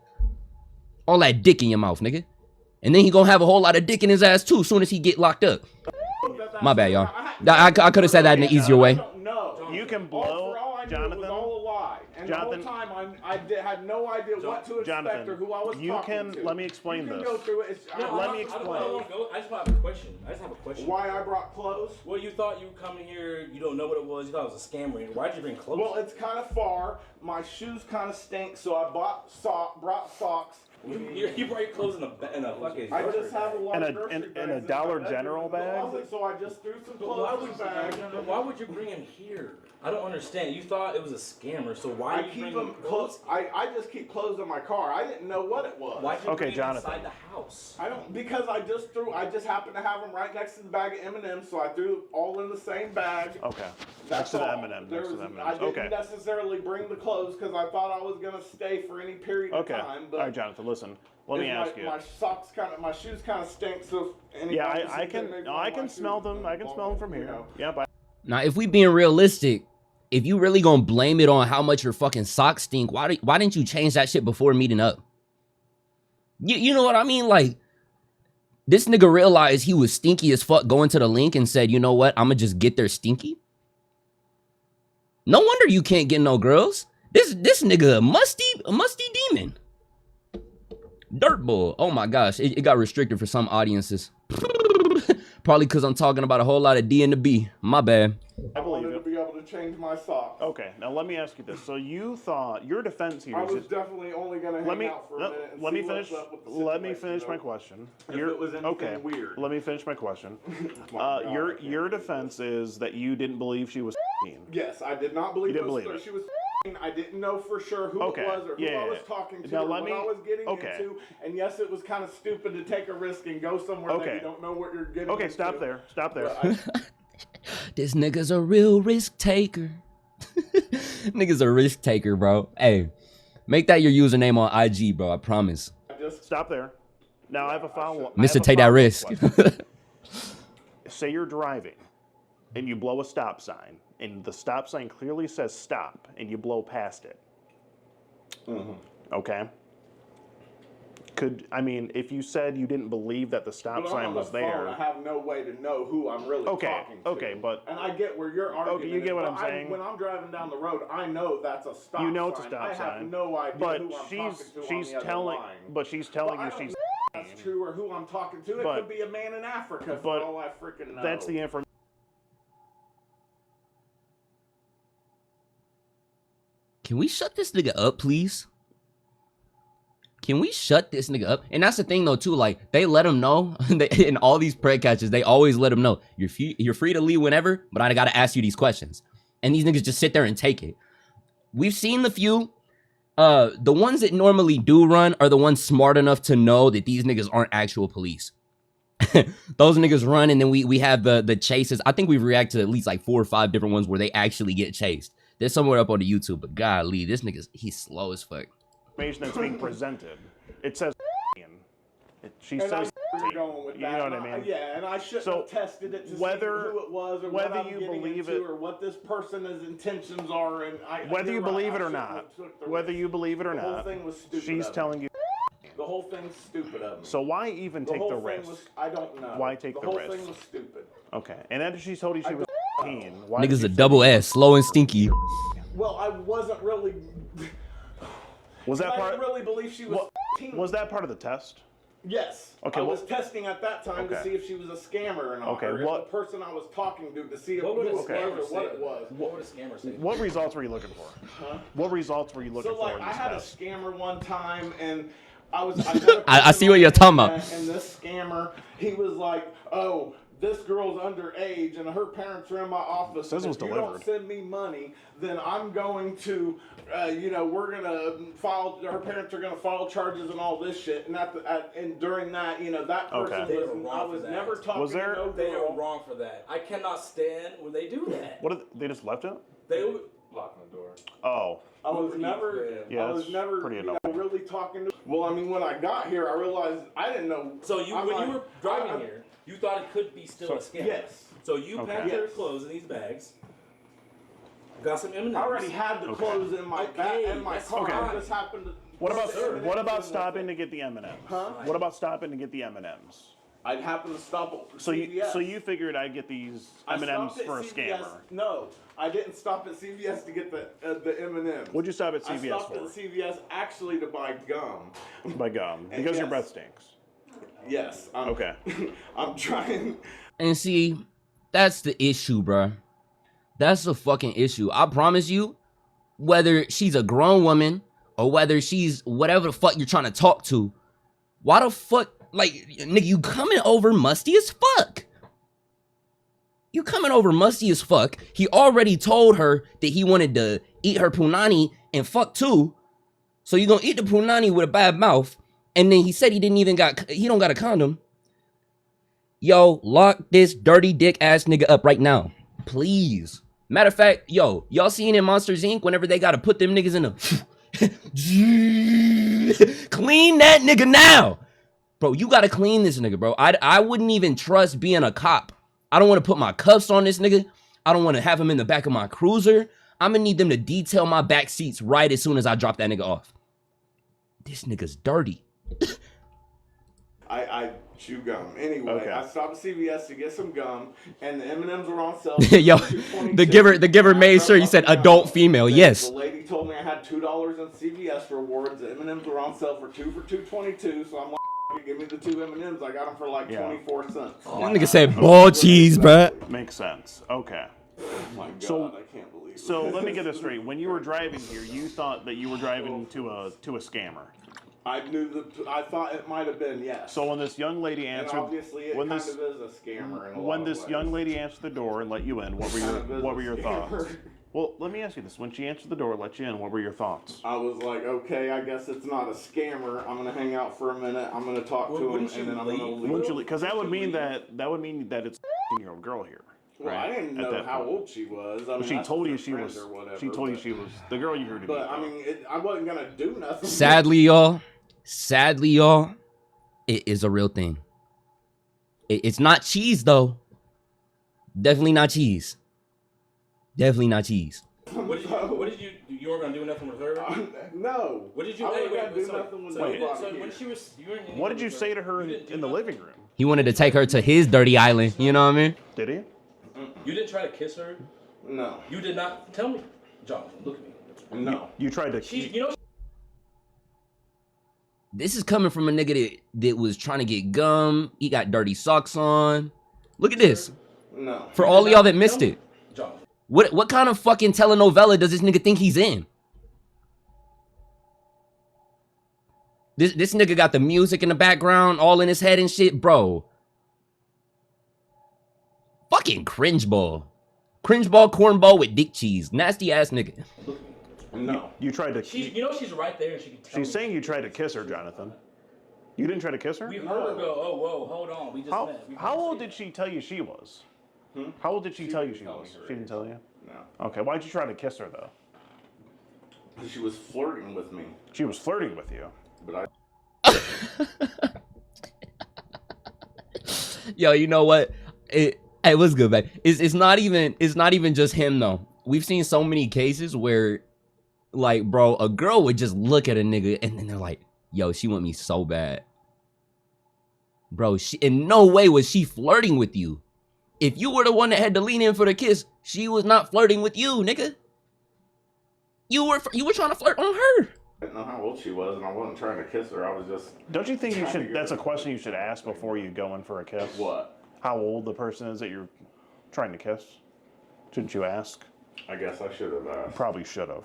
[SPEAKER 1] All that dick in your mouth, nigga. And then he gonna have a whole lot of dick in his ass too, soon as he get locked up. My bad, y'all. I could have said that in an easier way.
[SPEAKER 3] You can blow, Jonathan.
[SPEAKER 4] It was all a lie. And
[SPEAKER 3] Jonathan,
[SPEAKER 4] the whole time had no idea what to expect
[SPEAKER 3] Jonathan,
[SPEAKER 4] or who I was talking to.
[SPEAKER 3] let me explain
[SPEAKER 4] you can
[SPEAKER 3] this.
[SPEAKER 4] Go through it.
[SPEAKER 3] Let me explain.
[SPEAKER 6] I just have a question.
[SPEAKER 4] Why I brought clothes?
[SPEAKER 6] Well, you thought you were coming here, you don't know what it was, you thought it was a scammer. Why'd you bring clothes?
[SPEAKER 4] Well, it's kind of far. My shoes kind of stink, so I brought socks.
[SPEAKER 6] You brought your clothes in a fucking.
[SPEAKER 4] I just have a lot of
[SPEAKER 3] And
[SPEAKER 4] grocery
[SPEAKER 3] a
[SPEAKER 4] bags
[SPEAKER 3] Dollar
[SPEAKER 4] in my
[SPEAKER 3] General
[SPEAKER 4] bedroom
[SPEAKER 3] bag?
[SPEAKER 4] So I just threw some
[SPEAKER 6] Why
[SPEAKER 4] clothes in the bag.
[SPEAKER 6] why would you bring him here? I don't understand. You thought it was a scammer, so why
[SPEAKER 4] I
[SPEAKER 6] did you
[SPEAKER 4] keep
[SPEAKER 6] bring
[SPEAKER 4] them
[SPEAKER 6] him
[SPEAKER 4] close. I just keep clothes in my car. I didn't know what it was.
[SPEAKER 6] Why'd you
[SPEAKER 3] Okay,
[SPEAKER 6] bring him
[SPEAKER 3] Jonathan.
[SPEAKER 6] inside the house?
[SPEAKER 4] I don't because I just happened to have them right next to the bag of M&Ms, so I threw all in the same bag.
[SPEAKER 3] Okay.
[SPEAKER 4] That's
[SPEAKER 3] Next to the
[SPEAKER 4] all.
[SPEAKER 3] M&Ms.
[SPEAKER 4] I didn't
[SPEAKER 3] Okay.
[SPEAKER 4] necessarily bring the clothes because I thought I was gonna stay for any period
[SPEAKER 3] Okay.
[SPEAKER 4] of time. But
[SPEAKER 3] All right, Jonathan, listen. Let me ask you.
[SPEAKER 4] My shoes kind of stink. So
[SPEAKER 3] Yeah, I can smell them. I can smell them from here. Yeah, but
[SPEAKER 1] Now, if we being realistic, if you really gonna blame it on how much your fucking socks stink, why didn't you change that shit before meeting up? You know what I mean? Like, this nigga realized he was stinky as fuck going to the link and said, you know what? I'm gonna just get there stinky. No wonder you can't get no girls. This nigga a musty demon. Dirt bull. Oh my gosh, it got restricted for some audiences. Probably because I'm talking about a whole lot of D and the B. My bad.
[SPEAKER 4] I wanted to be able to change my socks.
[SPEAKER 3] okay, now let me ask you this. So you thought your defense here
[SPEAKER 4] I
[SPEAKER 3] is
[SPEAKER 4] was definitely only gonna hang out for a minute. And
[SPEAKER 3] let
[SPEAKER 4] see
[SPEAKER 3] me finish.
[SPEAKER 4] what's up with the
[SPEAKER 3] Let me
[SPEAKER 4] situation,
[SPEAKER 3] finish
[SPEAKER 4] you
[SPEAKER 3] my
[SPEAKER 4] know?
[SPEAKER 3] question.
[SPEAKER 4] If it was anything weird.
[SPEAKER 3] Let me finish my question.
[SPEAKER 4] My God,
[SPEAKER 3] Your defense is that you didn't believe she was.
[SPEAKER 4] Yes, I did not believe
[SPEAKER 3] You didn't believe it.
[SPEAKER 4] she was. I didn't know for sure who
[SPEAKER 3] Okay,
[SPEAKER 4] it was or who
[SPEAKER 3] yeah,
[SPEAKER 4] I was
[SPEAKER 3] yeah.
[SPEAKER 4] talking to
[SPEAKER 3] Now
[SPEAKER 4] or
[SPEAKER 3] let
[SPEAKER 4] what
[SPEAKER 3] me-
[SPEAKER 4] I was getting
[SPEAKER 3] okay.
[SPEAKER 4] into. And yes, it was kind of stupid to take a risk and go somewhere that
[SPEAKER 3] Okay.
[SPEAKER 4] you don't know what you're getting
[SPEAKER 3] Okay,
[SPEAKER 4] into.
[SPEAKER 3] stop there. Stop there.
[SPEAKER 4] But
[SPEAKER 1] This nigga's a real risk taker. Nigga's a risk taker, bro. Hey, make that your username on IG, bro. I promise.
[SPEAKER 4] I just
[SPEAKER 3] Stop there. Now I have a follow-up.
[SPEAKER 1] Mr. Take that risk.
[SPEAKER 3] Say you're driving and you blow a stop sign and the stop sign clearly says stop and you blow past it. Okay? If you said you didn't believe that the stop
[SPEAKER 4] But
[SPEAKER 3] sign
[SPEAKER 4] on the
[SPEAKER 3] was
[SPEAKER 4] phone,
[SPEAKER 3] there.
[SPEAKER 4] I have no way to know who I'm really talking to.
[SPEAKER 3] Okay, but
[SPEAKER 4] And I get where you're arguing.
[SPEAKER 3] you get what I'm saying?
[SPEAKER 4] When I'm driving down the road, I know that's a stop sign.
[SPEAKER 3] You know it's a stop
[SPEAKER 4] I have
[SPEAKER 3] sign.
[SPEAKER 4] no idea
[SPEAKER 3] but
[SPEAKER 4] who I'm talking to
[SPEAKER 3] she's
[SPEAKER 4] on the
[SPEAKER 3] telling
[SPEAKER 4] other line.
[SPEAKER 3] but she's telling
[SPEAKER 4] Well,
[SPEAKER 3] you
[SPEAKER 4] I
[SPEAKER 3] she's
[SPEAKER 4] don't know if that's true or who I'm talking to. It
[SPEAKER 3] But-
[SPEAKER 4] could be a man in Africa
[SPEAKER 3] but
[SPEAKER 4] for all I freaking know.
[SPEAKER 3] that's the information.
[SPEAKER 1] Can we shut this nigga up, please? Can we shut this nigga up? And that's the thing, though, too. Like, they let him know. In all these prey catches, they always let him know. You're free to leave whenever, but I gotta ask you these questions. And these niggas just sit there and take it. We've seen the few. The ones that normally do run are the ones smart enough to know that these niggas aren't actual police. Those niggas run, and then we have the chases. I think we've reacted to at least like 4 or 5 different ones where they actually get chased. They're somewhere up on the YouTube, but golly, this nigga's he's slow as fuck.
[SPEAKER 3] Information that's being presented. It says she
[SPEAKER 4] And
[SPEAKER 3] says
[SPEAKER 4] I know where you're going with
[SPEAKER 3] you
[SPEAKER 4] that.
[SPEAKER 3] know what
[SPEAKER 4] and
[SPEAKER 3] I mean?
[SPEAKER 4] Yeah, and I shouldn't
[SPEAKER 3] So,
[SPEAKER 4] have tested it to
[SPEAKER 3] whether-
[SPEAKER 4] see who it was or
[SPEAKER 3] whether
[SPEAKER 4] what I'm
[SPEAKER 3] you
[SPEAKER 4] getting
[SPEAKER 3] believe
[SPEAKER 4] into
[SPEAKER 3] it-
[SPEAKER 4] or what this person's intentions are. And
[SPEAKER 3] whether you
[SPEAKER 4] you're right,
[SPEAKER 3] believe it
[SPEAKER 4] I
[SPEAKER 3] or
[SPEAKER 4] shouldn't
[SPEAKER 3] not,
[SPEAKER 4] have took the
[SPEAKER 3] whether
[SPEAKER 4] risk.
[SPEAKER 3] you believe it or
[SPEAKER 4] The whole
[SPEAKER 3] not,
[SPEAKER 4] thing was stupid
[SPEAKER 3] she's
[SPEAKER 4] of me.
[SPEAKER 3] telling you.
[SPEAKER 4] The whole thing's stupid of me.
[SPEAKER 3] So why even take the
[SPEAKER 4] whole thing
[SPEAKER 3] risk?
[SPEAKER 4] was, I don't know.
[SPEAKER 3] Why take the
[SPEAKER 4] whole
[SPEAKER 3] risk?
[SPEAKER 4] thing was stupid.
[SPEAKER 3] Okay, and after she told you she was 15, why
[SPEAKER 1] Niggas
[SPEAKER 3] did
[SPEAKER 1] a
[SPEAKER 3] you
[SPEAKER 1] double
[SPEAKER 3] say-
[SPEAKER 1] S, slow and stinky.
[SPEAKER 4] Well, I wasn't really.
[SPEAKER 3] Was that
[SPEAKER 4] I
[SPEAKER 3] part?
[SPEAKER 4] didn't really believe she was 15.
[SPEAKER 3] Was that part of the test?
[SPEAKER 4] Yes.
[SPEAKER 3] Okay,
[SPEAKER 4] I
[SPEAKER 3] well-
[SPEAKER 4] was testing at that time to
[SPEAKER 3] Okay.
[SPEAKER 4] see if she was a scammer or not.
[SPEAKER 3] Okay,
[SPEAKER 4] or
[SPEAKER 3] what-
[SPEAKER 4] if the person I was talking to see if
[SPEAKER 6] What would
[SPEAKER 4] who
[SPEAKER 6] a
[SPEAKER 4] it was
[SPEAKER 6] scammer
[SPEAKER 4] or
[SPEAKER 6] say?
[SPEAKER 4] what it was.
[SPEAKER 6] What would a scammer say?
[SPEAKER 3] What results were you looking for?
[SPEAKER 4] Huh?
[SPEAKER 3] What results were you looking
[SPEAKER 4] So
[SPEAKER 3] for
[SPEAKER 4] like
[SPEAKER 3] in
[SPEAKER 4] I
[SPEAKER 3] this
[SPEAKER 4] had
[SPEAKER 3] test?
[SPEAKER 4] a scammer one time and I met a
[SPEAKER 1] I
[SPEAKER 4] person
[SPEAKER 1] see what
[SPEAKER 4] on
[SPEAKER 1] you're
[SPEAKER 4] the
[SPEAKER 1] talking about.
[SPEAKER 4] internet, And this scammer, he was like, "Oh, this girl's underage and her parents are in my office.
[SPEAKER 3] Says it
[SPEAKER 4] And
[SPEAKER 3] was
[SPEAKER 4] if you
[SPEAKER 3] delivered.
[SPEAKER 4] don't send me money, then I'm going to, we're gonna file. Her parents are gonna file charges and all this shit. And during that, that person
[SPEAKER 3] Okay.
[SPEAKER 4] I was never talking
[SPEAKER 3] Was there-
[SPEAKER 4] to no
[SPEAKER 6] They
[SPEAKER 4] girl.
[SPEAKER 6] are wrong for that. I cannot stand when they do that.
[SPEAKER 3] What did they just left it?
[SPEAKER 6] They
[SPEAKER 5] Locking the door.
[SPEAKER 3] Oh,
[SPEAKER 4] I was never,
[SPEAKER 3] Yeah,
[SPEAKER 4] I was
[SPEAKER 3] that's
[SPEAKER 4] never,
[SPEAKER 3] pretty
[SPEAKER 4] really talking to. Well, I mean, when I got here, I realized I didn't know.
[SPEAKER 6] So you,
[SPEAKER 4] I'm
[SPEAKER 6] when
[SPEAKER 4] like,
[SPEAKER 6] you were driving here, you thought it could be still a scam.
[SPEAKER 4] Yes.
[SPEAKER 6] So you
[SPEAKER 3] Okay.
[SPEAKER 6] packed your
[SPEAKER 4] Yes.
[SPEAKER 6] clothes in these bags. Got some M&Ms.
[SPEAKER 4] I already had the clothes in my
[SPEAKER 6] Okay,
[SPEAKER 4] in my
[SPEAKER 6] that's
[SPEAKER 4] car.
[SPEAKER 3] fine.
[SPEAKER 4] I just happened to.
[SPEAKER 3] what about
[SPEAKER 4] M&Ms
[SPEAKER 3] what about
[SPEAKER 4] in
[SPEAKER 3] stopping
[SPEAKER 4] with
[SPEAKER 3] to
[SPEAKER 4] it.
[SPEAKER 3] get the M&Ms?
[SPEAKER 4] Huh?
[SPEAKER 3] What about stopping to get the M&Ms?
[SPEAKER 4] I'd happen to stop at
[SPEAKER 3] So
[SPEAKER 4] CVS.
[SPEAKER 3] you figured I'd get these
[SPEAKER 4] I
[SPEAKER 3] M&Ms
[SPEAKER 4] stopped at
[SPEAKER 3] for a
[SPEAKER 4] CVS.
[SPEAKER 3] scammer?
[SPEAKER 4] No, I didn't stop at CVS to get the M&Ms.
[SPEAKER 3] What'd you stop at
[SPEAKER 4] I
[SPEAKER 3] CVS
[SPEAKER 4] stopped
[SPEAKER 3] for?
[SPEAKER 4] at CVS actually to buy gum.
[SPEAKER 3] By gum, because your
[SPEAKER 4] Yes.
[SPEAKER 3] breath stinks.
[SPEAKER 4] Yes.
[SPEAKER 3] Okay.
[SPEAKER 4] I'm trying.
[SPEAKER 1] And see, that's the issue, bruh. That's the fucking issue. I promise you, whether she's a grown woman or whether she's whatever the fuck you're trying to talk to, why the fuck, like, nigga, you coming over musty as fuck. You coming over musty as fuck. He already told her that he wanted to eat her punani and fuck too. So you gonna eat the punani with a bad mouth. And then he said he don't got a condom. Yo, lock this dirty dick ass nigga up right now. Please. Matter of fact, yo, y'all seen in Monsters Inc. whenever they gotta put them niggas in the clean that nigga now. Bro, you gotta clean this nigga, bro. I wouldn't even trust being a cop. I don't want to put my cuffs on this nigga. I don't want to have him in the back of my cruiser. I'm gonna need them to detail my back seats right as soon as I drop that nigga off. This nigga's dirty.
[SPEAKER 4] I chew gum. Anyway,
[SPEAKER 3] Okay.
[SPEAKER 4] I stopped at CVS to get some gum, and the M&Ms were on sale.
[SPEAKER 1] Yo,
[SPEAKER 4] for $2.22.
[SPEAKER 1] the giver made sure he said
[SPEAKER 4] I
[SPEAKER 1] adult female.
[SPEAKER 4] The-
[SPEAKER 1] Yes.
[SPEAKER 4] The lady told me I had $2 in CVS rewards. The M&Ms were on sale for 2 for $2.22. So I'm like, give me the 2 M&Ms. I got them for like
[SPEAKER 3] Yeah.
[SPEAKER 4] 24 cents.
[SPEAKER 1] That nigga said ball cheese, bruh.
[SPEAKER 3] Makes sense. Okay.
[SPEAKER 4] Oh my god,
[SPEAKER 3] So-
[SPEAKER 4] I can't believe it.
[SPEAKER 3] So let me get this straight. When you were driving here, you thought that you were driving to a scammer.
[SPEAKER 4] I thought it might have been, yes.
[SPEAKER 3] So when this young lady
[SPEAKER 4] and
[SPEAKER 3] answered,
[SPEAKER 4] obviously it
[SPEAKER 3] when
[SPEAKER 4] kind
[SPEAKER 3] this
[SPEAKER 4] of is a scammer in a lot
[SPEAKER 3] when
[SPEAKER 4] of
[SPEAKER 3] this
[SPEAKER 4] ways.
[SPEAKER 3] young lady answered the door and let you in, what were your thoughts? Well, let me ask you this: when she answered the door, let you in, what were your thoughts?
[SPEAKER 4] I was like, okay, I guess it's not a scammer. I'm gonna hang out for a minute. I'm gonna talk to him,
[SPEAKER 6] Wouldn't you
[SPEAKER 4] and then I'm gonna
[SPEAKER 6] leave?
[SPEAKER 4] leave.
[SPEAKER 3] Wouldn't you? Because that would mean that it's a 16-year-old girl here.
[SPEAKER 4] Well, I didn't
[SPEAKER 3] At
[SPEAKER 4] know
[SPEAKER 3] that
[SPEAKER 4] how
[SPEAKER 3] point.
[SPEAKER 4] old she was. I mean,
[SPEAKER 3] She
[SPEAKER 4] that's
[SPEAKER 3] told you
[SPEAKER 4] her
[SPEAKER 3] she
[SPEAKER 4] friend
[SPEAKER 3] was.
[SPEAKER 4] or whatever,
[SPEAKER 3] She told you
[SPEAKER 4] but-
[SPEAKER 3] she was the girl you heard to be.
[SPEAKER 4] But I mean, I wasn't gonna do nothing.
[SPEAKER 1] Sadly, y'all, it is a real thing. It's not cheese, though. Definitely not cheese. Definitely not cheese.
[SPEAKER 6] What did you? You weren't gonna do nothing with her.
[SPEAKER 4] No.
[SPEAKER 6] What did you?
[SPEAKER 4] I
[SPEAKER 6] Hey,
[SPEAKER 4] wasn't
[SPEAKER 6] wait,
[SPEAKER 4] gonna do
[SPEAKER 6] so,
[SPEAKER 4] nothing with
[SPEAKER 6] so, you didn't,
[SPEAKER 4] nobody
[SPEAKER 6] so
[SPEAKER 4] here.
[SPEAKER 6] when she was, you weren't.
[SPEAKER 3] What did you say to her
[SPEAKER 6] You didn't do
[SPEAKER 3] in the
[SPEAKER 6] nothing?
[SPEAKER 3] living room?
[SPEAKER 1] He wanted to take her to his dirty island. You know what I mean?
[SPEAKER 3] Did he?
[SPEAKER 6] You didn't try to kiss her.
[SPEAKER 4] No.
[SPEAKER 6] You did not. Tell me, Jonathan. Look at me.
[SPEAKER 4] No.
[SPEAKER 3] You tried to.
[SPEAKER 6] She, you know.
[SPEAKER 1] This is coming from a nigga that was trying to get gum. He got dirty socks on. Look at this.
[SPEAKER 4] No.
[SPEAKER 1] For all of y'all that missed it.
[SPEAKER 6] Jonathan.
[SPEAKER 1] What kind of fucking telenovela does this nigga think he's in? This nigga got the music in the background, all in his head and shit, bro. Fucking cringe ball. Cringe ball, cornball with dick cheese. Nasty ass nigga.
[SPEAKER 4] No.
[SPEAKER 3] You tried to.
[SPEAKER 6] She's, you know, she's right there, and she can tell.
[SPEAKER 3] She's saying you tried to kiss her, Jonathan. You didn't try to kiss her?
[SPEAKER 6] We heard her go. Oh, whoa, hold on. We just
[SPEAKER 3] How
[SPEAKER 6] met. We
[SPEAKER 3] how
[SPEAKER 6] just
[SPEAKER 3] old
[SPEAKER 6] seen
[SPEAKER 3] did she tell you she was? How old did she tell you she was?
[SPEAKER 4] tell me her
[SPEAKER 3] She didn't tell you?
[SPEAKER 4] No.
[SPEAKER 3] Okay, why'd you try to kiss her though?
[SPEAKER 4] She was flirting with me,
[SPEAKER 3] She was flirting with you.
[SPEAKER 4] but I.
[SPEAKER 1] Yo, you know what? It was good, man. It's not even just him though. We've seen so many cases where, like, bro, a girl would just look at a nigga and then they're like, "Yo, she want me so bad." Bro, she in no way was she flirting with you. If you were the one that had to lean in for the kiss, she was not flirting with you, nigga. You were trying to flirt on her.
[SPEAKER 4] I didn't know how old she was, and I wasn't trying to kiss her. I was just.
[SPEAKER 3] Don't you think you
[SPEAKER 4] Trying to
[SPEAKER 3] should?
[SPEAKER 4] get
[SPEAKER 3] That's a
[SPEAKER 4] her.
[SPEAKER 3] question you should ask before you go in for a kiss.
[SPEAKER 4] What?
[SPEAKER 3] How old the person is that you're trying to kiss? Shouldn't you ask?
[SPEAKER 4] I guess I should have asked.
[SPEAKER 3] Probably should have.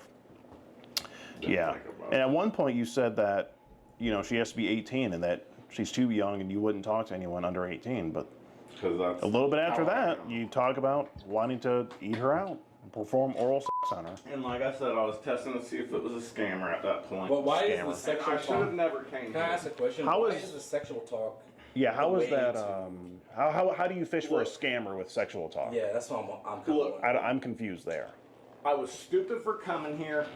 [SPEAKER 4] Didn't
[SPEAKER 3] Yeah.
[SPEAKER 4] think about
[SPEAKER 3] And at one point you said that, she has to be 18 and that she's too young and you wouldn't talk to anyone under 18. But
[SPEAKER 4] Because that's
[SPEAKER 3] A little bit after
[SPEAKER 4] how I
[SPEAKER 3] that,
[SPEAKER 4] am.
[SPEAKER 3] you talk about wanting to eat her out, perform oral sex on her.
[SPEAKER 4] And like I said, I was testing to see if it was a scammer at that point.
[SPEAKER 6] But why is
[SPEAKER 3] Scammer.
[SPEAKER 6] the
[SPEAKER 4] And
[SPEAKER 6] sexual
[SPEAKER 4] I should have
[SPEAKER 6] talk?
[SPEAKER 4] never came
[SPEAKER 6] Can I
[SPEAKER 4] here.
[SPEAKER 6] ask a question?
[SPEAKER 3] How
[SPEAKER 6] Why
[SPEAKER 3] is-
[SPEAKER 6] is the sexual talk?
[SPEAKER 3] Yeah, how
[SPEAKER 6] the
[SPEAKER 3] was
[SPEAKER 6] way
[SPEAKER 3] that?
[SPEAKER 6] to-
[SPEAKER 3] How do you fish for a scammer with sexual talk?
[SPEAKER 6] Yeah, that's what I'm kind
[SPEAKER 4] Look,
[SPEAKER 6] of.
[SPEAKER 3] I'm confused there.
[SPEAKER 4] I was stupid for coming here.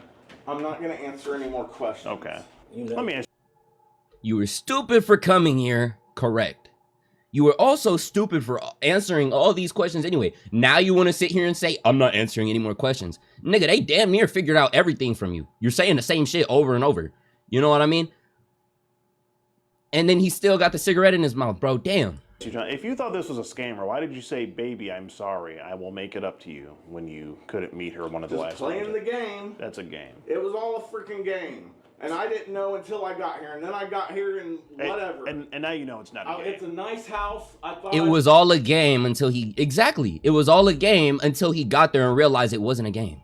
[SPEAKER 4] I'm not going to answer any more questions.
[SPEAKER 3] Okay.
[SPEAKER 6] You know,
[SPEAKER 3] Let me ask
[SPEAKER 1] You were stupid for coming here. Correct. You were also stupid for answering all these questions anyway. Now you want to sit here and say, I'm not answering any more questions. Nigga, they damn near figured out everything from you. You're saying the same shit over and over. You know what I mean? And then he still got the cigarette in his mouth, bro. Damn.
[SPEAKER 3] you, John, if you thought this was a scammer, why did you say, baby, I'm sorry, I will make it up to you when you couldn't meet her one of the
[SPEAKER 4] Just
[SPEAKER 3] last
[SPEAKER 4] playing
[SPEAKER 3] times?
[SPEAKER 4] the game.
[SPEAKER 3] That's a game.
[SPEAKER 4] It was all a freaking game. And I didn't know until I got here. And then I got here and whatever.
[SPEAKER 3] And now you know it's not a game.
[SPEAKER 4] It's a nice house. I thought
[SPEAKER 1] It was all a game until he... Exactly. It was all a game until he got there and realized it wasn't a game.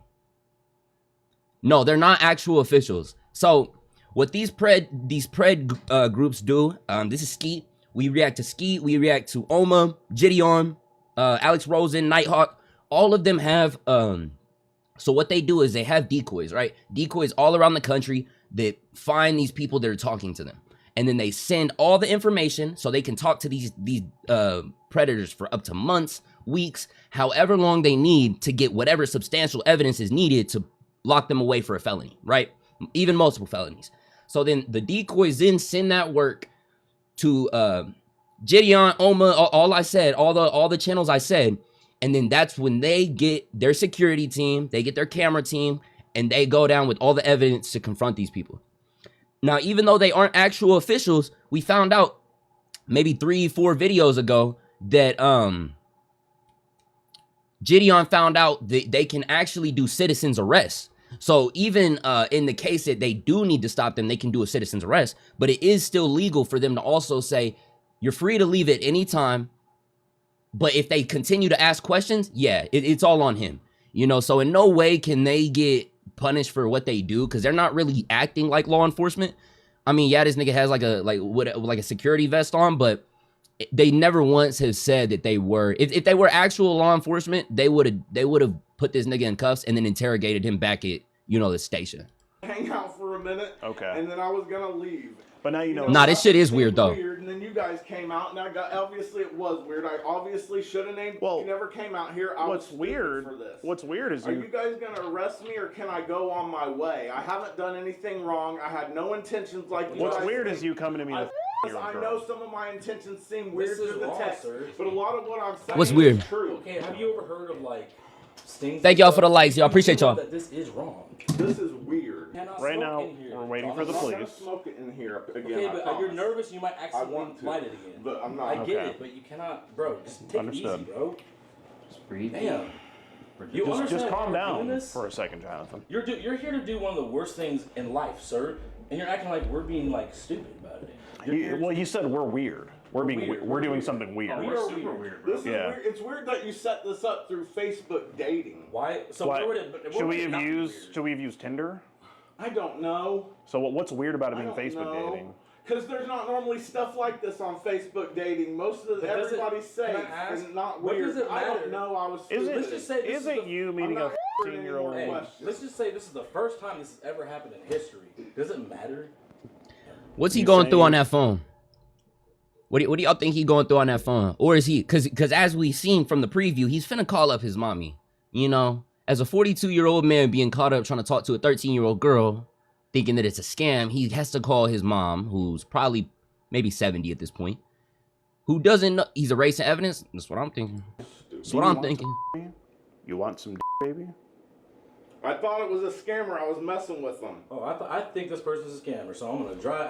[SPEAKER 1] No, they're not actual officials. So... what these pred groups do, this is Skeet. We react to Skeet. We react to Oma, Gideon, Alex Rosen, Nighthawk. All of them have, so what they do is they have decoys, right? Decoys all around the country that find these people that are talking to them. And then they send all the information so they can talk to these predators for up to months, weeks, however long they need to get whatever substantial evidence is needed to lock them away for a felony, right? Even multiple felonies. So then the decoys then send that work to Gideon, Oma, all I said, all the channels I said, and then that's when they get their security team, they get their camera team, and they go down with all the evidence to confront these people. Now, even though they aren't actual officials, we found out maybe 3-4 videos ago that Gideon found out that they can actually do citizens arrests. So even in the case that they do need to stop them, they can do a citizen's arrest, but it is still legal for them to also say, you're free to leave at any time. But if they continue to ask questions, yeah, it's all on him. You know, so in no way can they get punished for what they do because they're not really acting like law enforcement. I mean, yeah, this nigga has like a security vest on, but they never once have said that they were. If they were actual law enforcement, they would have put this nigga in cuffs and then interrogated him back at, you know, the station.
[SPEAKER 4] hang out for a minute.
[SPEAKER 3] Okay.
[SPEAKER 4] And then I was gonna leave.
[SPEAKER 3] But now you know.
[SPEAKER 1] Nah, this shit is
[SPEAKER 4] It
[SPEAKER 1] weird, though.
[SPEAKER 4] Weird, and then you guys came out, and I got obviously it was weird. I obviously should have named.
[SPEAKER 3] Well,
[SPEAKER 4] you never came out here. I was
[SPEAKER 3] What's
[SPEAKER 4] stupid
[SPEAKER 3] weird?
[SPEAKER 4] for this.
[SPEAKER 3] What's weird is
[SPEAKER 4] Are you guys gonna arrest me, or can I go on my way? I haven't done anything wrong. I had no intentions like you
[SPEAKER 3] What's
[SPEAKER 4] guys
[SPEAKER 3] weird
[SPEAKER 4] think.
[SPEAKER 3] is you coming to me with
[SPEAKER 4] I know some of my intentions seem weird
[SPEAKER 6] This is
[SPEAKER 4] through the
[SPEAKER 6] wrong,
[SPEAKER 4] text,
[SPEAKER 6] sir.
[SPEAKER 4] but a lot of what I'm saying
[SPEAKER 1] What's
[SPEAKER 4] is
[SPEAKER 1] weird?
[SPEAKER 4] true.
[SPEAKER 6] Okay, have you ever heard of like stings?
[SPEAKER 1] Thank y'all for the likes, y'all. Appreciate y'all.
[SPEAKER 6] That this is wrong.
[SPEAKER 4] This is weird.
[SPEAKER 6] Cannot
[SPEAKER 3] Right
[SPEAKER 6] smoke
[SPEAKER 3] now,
[SPEAKER 6] in here.
[SPEAKER 3] we're waiting for the
[SPEAKER 4] I'm gonna
[SPEAKER 3] police.
[SPEAKER 4] smoke it in here again.
[SPEAKER 6] Okay,
[SPEAKER 4] I
[SPEAKER 6] but
[SPEAKER 4] promise.
[SPEAKER 6] you're nervous. You might
[SPEAKER 4] I
[SPEAKER 6] accidentally
[SPEAKER 4] want to,
[SPEAKER 6] light it again.
[SPEAKER 4] but I'm not.
[SPEAKER 6] I get
[SPEAKER 3] Okay.
[SPEAKER 6] it, but you cannot, bro. Just take
[SPEAKER 3] Understood.
[SPEAKER 6] it easy, bro.
[SPEAKER 1] Just breathe.
[SPEAKER 6] Damn. You understand
[SPEAKER 3] Just calm
[SPEAKER 6] why you're doing
[SPEAKER 3] down
[SPEAKER 6] this?
[SPEAKER 3] for a second, Jonathan.
[SPEAKER 6] You're here to do one of the worst things in life, sir, and you're acting like we're being like stupid about it.
[SPEAKER 3] Well, you said we're weird. We're being
[SPEAKER 6] weird.
[SPEAKER 3] we're doing something weird.
[SPEAKER 6] We are super weird, bro.
[SPEAKER 4] This is
[SPEAKER 3] Yeah.
[SPEAKER 4] weird. It's weird that you set this up through Facebook dating.
[SPEAKER 6] Why? So
[SPEAKER 3] What?
[SPEAKER 6] where would it?
[SPEAKER 3] Should we have
[SPEAKER 6] not be
[SPEAKER 3] used
[SPEAKER 6] weird?
[SPEAKER 3] Should we have used Tinder?
[SPEAKER 4] I don't know.
[SPEAKER 3] So what's weird about it
[SPEAKER 4] I
[SPEAKER 3] being
[SPEAKER 4] don't
[SPEAKER 3] Facebook
[SPEAKER 4] know.
[SPEAKER 3] dating?
[SPEAKER 4] Because there's not normally stuff like this on Facebook dating. Most of
[SPEAKER 6] But does it-
[SPEAKER 4] everybody's
[SPEAKER 6] can I
[SPEAKER 4] safe
[SPEAKER 6] ask,
[SPEAKER 4] and not
[SPEAKER 6] what
[SPEAKER 4] weird.
[SPEAKER 6] does it
[SPEAKER 4] I don't
[SPEAKER 6] matter?
[SPEAKER 4] know. I was
[SPEAKER 3] Is
[SPEAKER 4] stupid.
[SPEAKER 6] Let's just say this
[SPEAKER 3] Isn't
[SPEAKER 6] is the,
[SPEAKER 3] you meeting a
[SPEAKER 4] not
[SPEAKER 3] 15-year-old?
[SPEAKER 4] any more
[SPEAKER 6] Hey, let's just say this is the first time this has ever happened in history. Does it matter?
[SPEAKER 1] What's he
[SPEAKER 3] You
[SPEAKER 1] going through
[SPEAKER 3] saying-
[SPEAKER 6] uh,
[SPEAKER 1] on that phone? What do y'all think he going through on that phone? Or is he, cause as we seen from the preview, he's finna call up his mommy. You know, as a 42-year-old man being caught up trying to talk to a 13-year-old girl, thinking that it's a scam, he has to call his mom, who's probably maybe 70 at this point, who doesn't know, he's erasing evidence. That's what I'm thinking. That's what I'm thinking.
[SPEAKER 3] You want some baby?
[SPEAKER 4] I thought it was a scammer. I was messing with them.
[SPEAKER 6] Oh, I think this person's a scammer. So I'm gonna drive.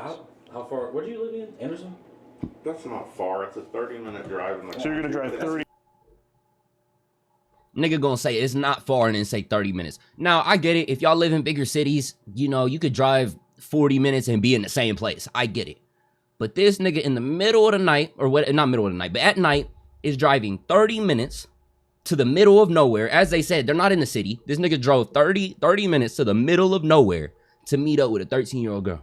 [SPEAKER 6] How far? Where do you live in? Anderson?
[SPEAKER 4] That's not far. It's a 30-minute drive. In the
[SPEAKER 3] So you're gonna drive 30?
[SPEAKER 1] Nigga gonna say it's not far and then say 30 minutes. Now, I get it. If y'all live in bigger cities, you know, you could drive 40 minutes and be in the same place. I get it. But this nigga in the middle of the night, or what, not middle of the night, but at night, is driving 30 minutes to the middle of nowhere. As they said, they're not in the city. This nigga drove 30 minutes to the middle of nowhere to meet up with a 13-year-old girl.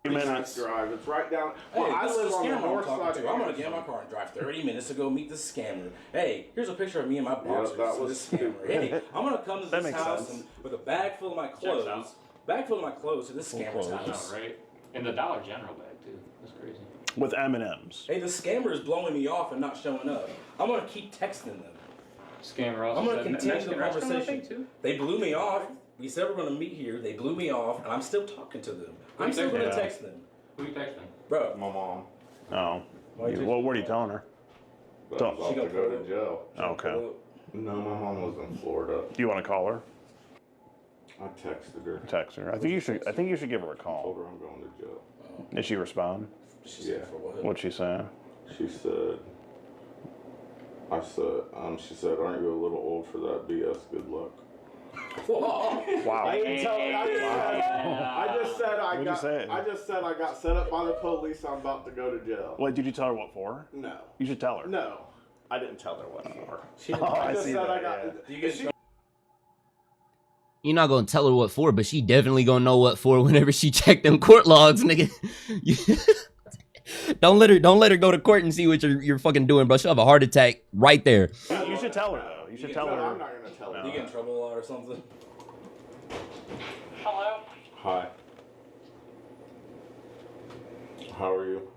[SPEAKER 3] You minutes.
[SPEAKER 4] Drive. It's right down.
[SPEAKER 6] Hey,
[SPEAKER 4] Well, I
[SPEAKER 6] this is
[SPEAKER 4] live
[SPEAKER 6] the
[SPEAKER 4] on the
[SPEAKER 6] scammer I'm
[SPEAKER 4] north
[SPEAKER 6] talking
[SPEAKER 4] side
[SPEAKER 6] to.
[SPEAKER 4] of
[SPEAKER 6] I'm gonna get in my
[SPEAKER 4] Anderson.
[SPEAKER 6] car and drive 30 minutes to go meet the scammer. Hey, here's a picture of me and my boxers.
[SPEAKER 4] that
[SPEAKER 6] to
[SPEAKER 4] was
[SPEAKER 6] this scammer.
[SPEAKER 4] stupid.
[SPEAKER 6] Hey, I'm gonna come to
[SPEAKER 3] That
[SPEAKER 6] this
[SPEAKER 3] makes
[SPEAKER 6] house
[SPEAKER 3] sense.
[SPEAKER 6] and with a bag full of my clothes. Bag full of my clothes to this scammer's
[SPEAKER 3] clothes.
[SPEAKER 6] house.
[SPEAKER 7] Right? And the Dollar General bag too. That's crazy.
[SPEAKER 3] With M&Ms.
[SPEAKER 6] Hey, the scammer is blowing me off and not showing up. I'm gonna keep texting them.
[SPEAKER 7] Scammer also
[SPEAKER 6] I'm gonna
[SPEAKER 7] said
[SPEAKER 6] continue
[SPEAKER 7] Mexican
[SPEAKER 6] the
[SPEAKER 7] restaurant, I
[SPEAKER 6] conversation.
[SPEAKER 7] think, too.
[SPEAKER 6] They blew me off. We said we're gonna meet here. They blew me off, and I'm still talking to them. I'm still gonna
[SPEAKER 3] Yeah.
[SPEAKER 6] text them,
[SPEAKER 7] Who you texting?
[SPEAKER 6] bro.
[SPEAKER 4] My mom.
[SPEAKER 3] Oh.
[SPEAKER 6] Why you
[SPEAKER 3] Well, what are you telling her?
[SPEAKER 4] But
[SPEAKER 3] Don't-
[SPEAKER 4] I was about
[SPEAKER 6] She
[SPEAKER 4] to
[SPEAKER 6] gonna
[SPEAKER 4] go
[SPEAKER 6] pull
[SPEAKER 4] to
[SPEAKER 6] up.
[SPEAKER 4] jail.
[SPEAKER 3] Okay.
[SPEAKER 4] No, my mom was in Florida.
[SPEAKER 3] Do you want to call her?
[SPEAKER 4] I texted her.
[SPEAKER 3] Text her. I think you should give her a
[SPEAKER 4] Told
[SPEAKER 3] call.
[SPEAKER 4] her I'm going to jail.
[SPEAKER 3] Did she respond?
[SPEAKER 6] She said
[SPEAKER 4] Yeah.
[SPEAKER 6] for what?
[SPEAKER 3] What'd she say?
[SPEAKER 4] She said, she said, aren't you a little old for that BS? Good luck.
[SPEAKER 3] Wow.
[SPEAKER 4] I didn't tell her. I just said I
[SPEAKER 3] What'd you
[SPEAKER 4] got.
[SPEAKER 3] say?
[SPEAKER 4] I just said I got set up by the police. I'm about to go to jail.
[SPEAKER 3] Wait, did you tell her what for?
[SPEAKER 4] No,
[SPEAKER 3] You should tell her.
[SPEAKER 4] no, I didn't tell her what for.
[SPEAKER 3] Oh,
[SPEAKER 4] I
[SPEAKER 3] I
[SPEAKER 4] just
[SPEAKER 3] see
[SPEAKER 4] said
[SPEAKER 3] that.
[SPEAKER 4] I got.
[SPEAKER 3] Yeah.
[SPEAKER 6] Do you get
[SPEAKER 4] she,
[SPEAKER 1] You're not gonna tell her what for, but she definitely gonna know what for whenever she check them court logs, nigga. Don't let her go to court and see what you're fucking doing, bro. She'll have a heart attack right there.
[SPEAKER 3] You should tell her though. You should tell
[SPEAKER 4] no, I'm
[SPEAKER 3] her.
[SPEAKER 4] not gonna tell
[SPEAKER 6] Do
[SPEAKER 4] her.
[SPEAKER 6] you get in trouble a lot or something?
[SPEAKER 8] Hello?
[SPEAKER 4] Hi. How are you?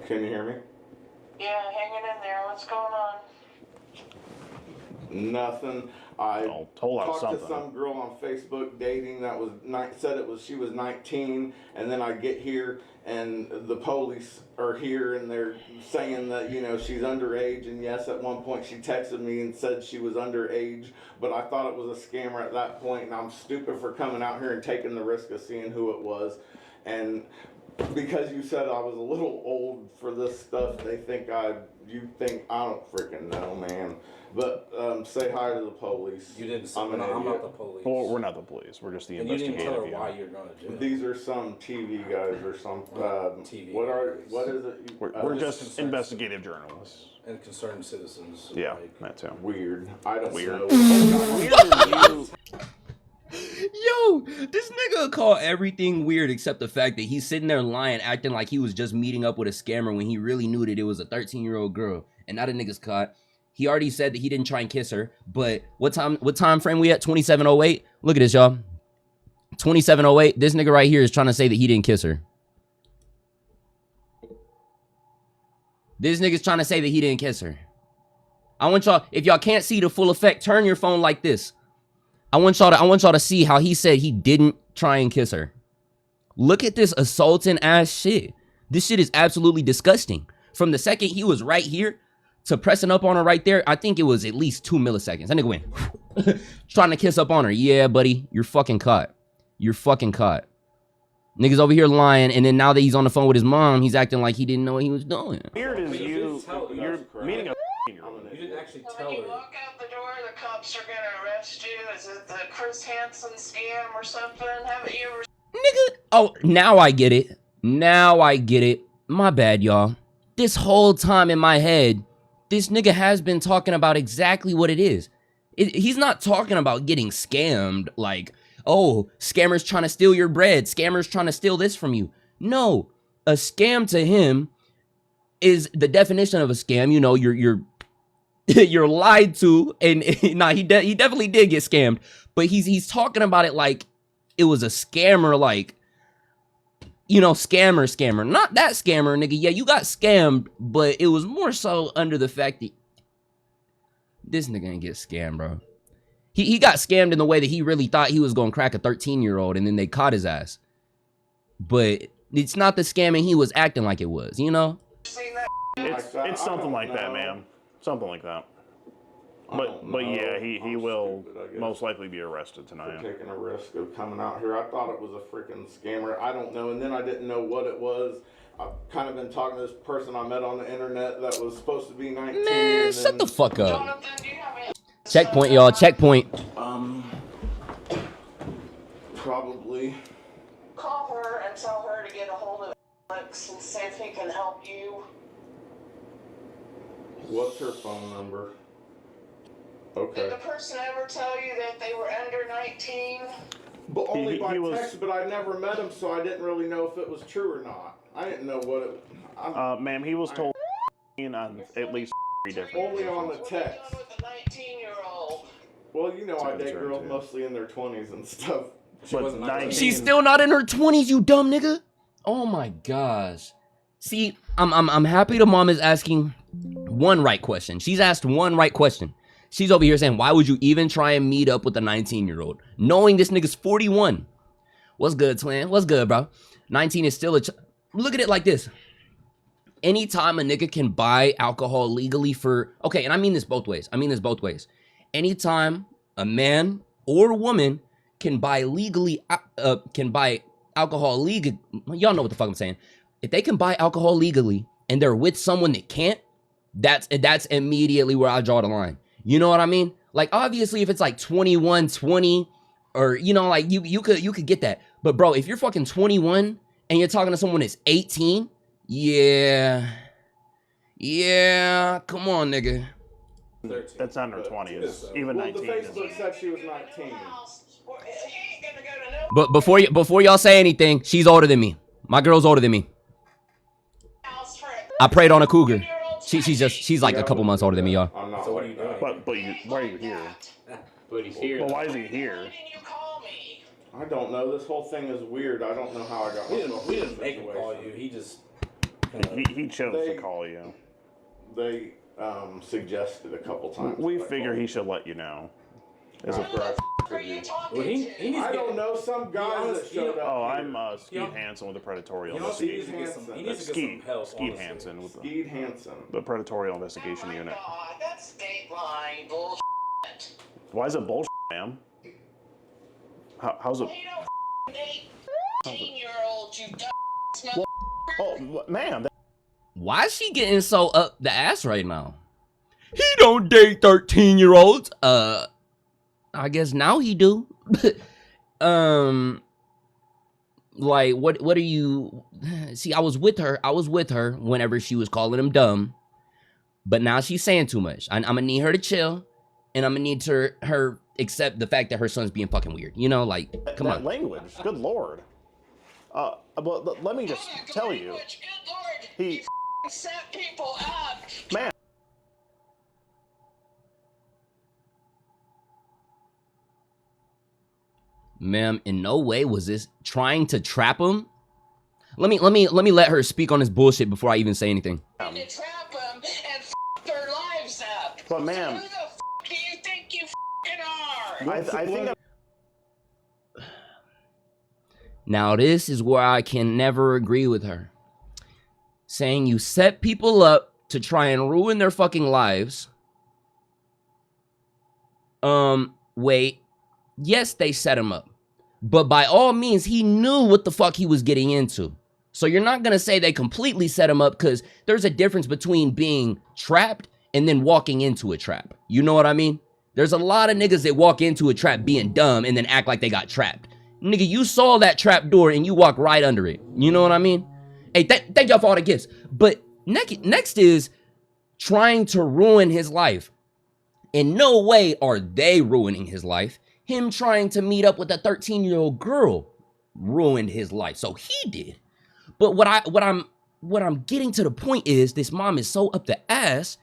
[SPEAKER 4] Can you hear me?
[SPEAKER 8] Yeah, hanging in there. What's going on?
[SPEAKER 4] Nothing. I
[SPEAKER 3] Oh, whole lot of
[SPEAKER 4] talked to
[SPEAKER 3] something.
[SPEAKER 4] some girl on Facebook dating that was said she was 19, and then I get here and the police are here and they're saying that she's underage, and yes, at one point she texted me and said she was underage, but I thought it was a scammer at that point, and I'm stupid for coming out here and taking the risk of seeing who it was, and because you said I was a little old for this stuff, you think I don't freaking know, man. But say hi to the police.
[SPEAKER 6] You didn't say
[SPEAKER 4] I'm an
[SPEAKER 6] I'm
[SPEAKER 4] idiot.
[SPEAKER 6] not the police.
[SPEAKER 3] Well, we're not the police. We're just the
[SPEAKER 6] and you didn't tell her
[SPEAKER 3] investigative
[SPEAKER 6] why
[SPEAKER 3] unit.
[SPEAKER 6] you're going to jail.
[SPEAKER 4] These are some TV guys or some.
[SPEAKER 6] TV
[SPEAKER 4] What
[SPEAKER 6] guys.
[SPEAKER 4] is it?
[SPEAKER 3] We're
[SPEAKER 6] just
[SPEAKER 3] just
[SPEAKER 6] concerned
[SPEAKER 3] investigative journalists.
[SPEAKER 6] and concerned citizens.
[SPEAKER 3] Yeah,
[SPEAKER 6] Like,
[SPEAKER 3] that too.
[SPEAKER 4] weird. I don't
[SPEAKER 3] Weird.
[SPEAKER 4] know.
[SPEAKER 1] Yo, this nigga call everything weird except the fact that he's sitting there lying, acting like he was just meeting up with a scammer when he really knew that it was a 13-year-old girl and not a nigga's caught. He already said that he didn't try and kiss her, but what time frame we at? 27:08. Look at this, y'all. 27:08. This nigga right here is trying to say that he didn't kiss her. This nigga's trying to say that he didn't kiss her. I want y'all, if y'all can't see the full effect, turn your phone like this. I want y'all to see how he said he didn't try and kiss her. Look at this assaulting ass shit. This shit is absolutely disgusting. From the second he was right here to pressing up on her right there, I think it was at least 2 milliseconds. That nigga went trying to kiss up on her. Yeah, buddy, you're fucking caught. You're fucking caught. Niggas over here lying, and then now that he's on the phone with his mom, he's acting like he didn't know what he was doing.
[SPEAKER 3] Weird is
[SPEAKER 6] But you
[SPEAKER 3] you.
[SPEAKER 6] didn't tell-
[SPEAKER 3] You're
[SPEAKER 4] That's
[SPEAKER 3] meeting a.
[SPEAKER 4] I'm an
[SPEAKER 6] you
[SPEAKER 4] idiot.
[SPEAKER 6] didn't actually
[SPEAKER 8] So
[SPEAKER 6] tell
[SPEAKER 8] when you
[SPEAKER 6] her.
[SPEAKER 8] walk out the door, the cops are gonna arrest you. Is it the Chris Hansen scam or something? Haven't you ever
[SPEAKER 1] Nigga, oh, now I get it. Now I get it. My bad, y'all. This whole time in my head, this nigga has been talking about exactly what it is. He's not talking about getting scammed, like, oh, scammers trying to steal your bread, scammers trying to steal this from you. No, a scam to him is the definition of a scam. You know, you're you're lied to, and nah, he definitely did get scammed, but he's talking about it like it was a scammer, like, you know, scammer, not that scammer, nigga. Yeah, you got scammed, but it was more so under the fact that this nigga ain't get scammed, bro. He got scammed in the way that he really thought he was gonna crack a 13-year-old, and then they caught his ass. But it's not the scamming he was acting like it was, you know?
[SPEAKER 8] seen that?
[SPEAKER 3] It's something
[SPEAKER 4] don't
[SPEAKER 3] like that,
[SPEAKER 4] know.
[SPEAKER 3] man. Something like that.
[SPEAKER 4] I
[SPEAKER 3] But
[SPEAKER 4] don't
[SPEAKER 3] but
[SPEAKER 4] know.
[SPEAKER 3] yeah, he
[SPEAKER 4] I'm
[SPEAKER 3] will
[SPEAKER 4] stupid, I guess,
[SPEAKER 3] most likely be arrested
[SPEAKER 4] for
[SPEAKER 3] tonight.
[SPEAKER 4] taking a risk of coming out here. I thought it was a freaking scammer. I don't know, and then I didn't know what it was. I've kind of been talking to this person I met on the internet that was supposed to be 19.
[SPEAKER 1] Man,
[SPEAKER 4] and
[SPEAKER 1] shut
[SPEAKER 4] then,
[SPEAKER 1] the fuck up.
[SPEAKER 8] Jonathan, do you have any?
[SPEAKER 1] Checkpoint, y'all, checkpoint.
[SPEAKER 4] Probably.
[SPEAKER 8] Call her and tell her to get a hold of Alex and see if he can help you.
[SPEAKER 4] What's her phone number?
[SPEAKER 8] Did
[SPEAKER 4] Okay.
[SPEAKER 8] the person ever tell you that they were under 19?
[SPEAKER 4] But only
[SPEAKER 3] He-
[SPEAKER 4] by
[SPEAKER 3] he was-
[SPEAKER 4] text, but I never met him, so I didn't really know if it was true or not. I didn't know what it...
[SPEAKER 3] Ma'am, he was told on at least 3 different
[SPEAKER 4] Only on the
[SPEAKER 3] occasions.
[SPEAKER 4] text.
[SPEAKER 8] With a 19-year-old.
[SPEAKER 4] Well, you know,
[SPEAKER 3] It's a
[SPEAKER 4] I date
[SPEAKER 3] concern,
[SPEAKER 4] girls
[SPEAKER 3] too.
[SPEAKER 4] mostly in their 20s and stuff.
[SPEAKER 6] She
[SPEAKER 3] But
[SPEAKER 6] wasn't
[SPEAKER 3] 19
[SPEAKER 1] She's still not in her 20s, you dumb nigga. Oh my gosh. See, I'm happy the mom is asking one right question. She's asked one right question. She's over here saying, why would you even try and meet up with a 19-year-old? Knowing this nigga's 41. What's good, twin? What's good, bro? 19 is still a look at it like this. Anytime a nigga can buy alcohol legally for, okay, and I mean this both ways. Anytime a man or a woman can buy legally, can buy alcohol legally, y'all know what the fuck I'm saying. If they can buy alcohol legally and they're with someone that can't, that's immediately where I draw the line. You know what I mean? Like, obviously, if it's like 21, 20, or, you know, like, you could get that. But, bro, if you're fucking 21 and you're talking to someone that's 18, yeah, come on, nigga.
[SPEAKER 6] 13.
[SPEAKER 3] That's under
[SPEAKER 6] But
[SPEAKER 3] 20s. Even
[SPEAKER 4] Well,
[SPEAKER 3] 19
[SPEAKER 4] the
[SPEAKER 3] is.
[SPEAKER 4] Facebook said she was 19.
[SPEAKER 8] He ain't gonna go to no
[SPEAKER 1] But before y'all say anything, she's older than me. My girl's older than me.
[SPEAKER 8] house for
[SPEAKER 1] I prayed on a cougar.
[SPEAKER 8] 10-year-old
[SPEAKER 1] She's like a couple months older than me, y'all.
[SPEAKER 4] I'm not
[SPEAKER 6] So what are
[SPEAKER 4] like
[SPEAKER 6] you doing?
[SPEAKER 4] that.
[SPEAKER 3] But why are you here?
[SPEAKER 7] But he's here.
[SPEAKER 3] Well, why is he here?
[SPEAKER 8] Why didn't you call me?
[SPEAKER 4] I don't know. This whole thing is weird. I don't know how I got myself
[SPEAKER 6] We
[SPEAKER 4] in
[SPEAKER 6] didn't
[SPEAKER 4] this
[SPEAKER 6] make him call you.
[SPEAKER 4] situation.
[SPEAKER 6] He just.
[SPEAKER 3] He chose
[SPEAKER 4] They-
[SPEAKER 3] to call you.
[SPEAKER 4] They suggested a couple times.
[SPEAKER 3] We
[SPEAKER 4] but I
[SPEAKER 3] figure
[SPEAKER 4] told
[SPEAKER 3] he should let you know. Is it?
[SPEAKER 4] After I
[SPEAKER 8] Who are you talking
[SPEAKER 6] Well, he
[SPEAKER 8] to?
[SPEAKER 6] needs
[SPEAKER 4] I
[SPEAKER 6] to
[SPEAKER 4] don't
[SPEAKER 6] get-
[SPEAKER 4] know. Some guys
[SPEAKER 6] honest,
[SPEAKER 4] that showed
[SPEAKER 6] you
[SPEAKER 4] up.
[SPEAKER 3] Oh,
[SPEAKER 4] here.
[SPEAKER 3] I'm Skeet
[SPEAKER 6] Yeah.
[SPEAKER 3] Hansen with the Predatorial
[SPEAKER 6] You know, he needs
[SPEAKER 3] Investigation.
[SPEAKER 6] to get some. He needs to get
[SPEAKER 3] Skeet,
[SPEAKER 6] some help.
[SPEAKER 3] Skeet
[SPEAKER 6] honestly.
[SPEAKER 3] Hansen with
[SPEAKER 4] Skeet Hansen.
[SPEAKER 3] the Predatorial
[SPEAKER 8] Oh
[SPEAKER 3] Investigation
[SPEAKER 8] my
[SPEAKER 3] Unit.
[SPEAKER 8] God, that's Dateline bullshit.
[SPEAKER 3] Why is it bullshit, ma'am? How's it?
[SPEAKER 8] He don't date 18-year-olds, you dumb mother.
[SPEAKER 3] Oh, ma'am.
[SPEAKER 1] Why is she getting so up the ass right now? He don't date 13-year-olds. I guess now he do. Like, what are you? See, I was with her whenever she was calling him dumb, but now she's saying too much. I'm gonna need her to chill, and I'm gonna need her accept the fact that her son's being fucking weird. You know, like, come
[SPEAKER 3] that
[SPEAKER 1] on.
[SPEAKER 3] language. Good lord. But let me just
[SPEAKER 8] Oh, my
[SPEAKER 3] tell
[SPEAKER 8] God,
[SPEAKER 3] you,
[SPEAKER 8] Good Lord,
[SPEAKER 3] he,
[SPEAKER 8] you set people up.
[SPEAKER 3] man.
[SPEAKER 1] Ma'am, in no way was this trying to trap him. Let me let her speak on this bullshit before I even say anything.
[SPEAKER 8] To trap them and their lives up.
[SPEAKER 3] But ma'am,
[SPEAKER 8] So who the do you think you are?
[SPEAKER 3] I think
[SPEAKER 1] Now this is where I can never agree with her. Saying you set people up to try and ruin their fucking lives. Wait. Yes, they set him up. But by all means, he knew what the fuck he was getting into. So you're not gonna say they completely set him up, because there's a difference between being trapped and then walking into a trap. You know what I mean? There's a lot of niggas that walk into a trap being dumb and then act like they got trapped. Nigga, you saw that trap door and you walked right under it. You know what I mean? Hey, thank y'all for all the gifts. But next is trying to ruin his life. In no way are they ruining his life. Him trying to meet up with a 13-year-old girl ruined his life. So he did. But what I'm getting to the point is, this mom is so up the ass,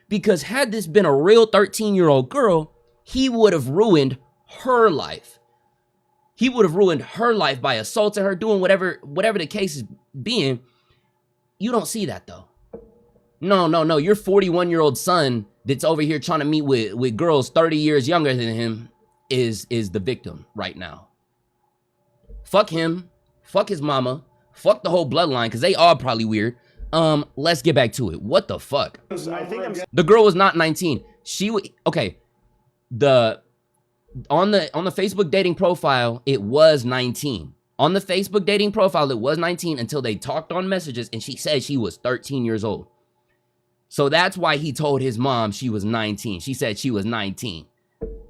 [SPEAKER 1] because had this been a real 13-year-old girl, he would have ruined her life. He would have ruined her life by assaulting her, doing whatever the case is being. You don't see that though. No. Your 41-year-old son that's over here trying to meet with girls 30 years younger than him is the victim right now. Fuck him. Fuck his mama. Fuck the whole bloodline, because they are probably weird. Let's get back to it. What the fuck?
[SPEAKER 3] I think I'm.
[SPEAKER 1] The girl was not 19. Okay. On the Facebook dating profile, it was 19. On the Facebook dating profile, it was 19 until they talked on messages and she said she was 13 years old. So that's why he told his mom she was 19. She said she was 19.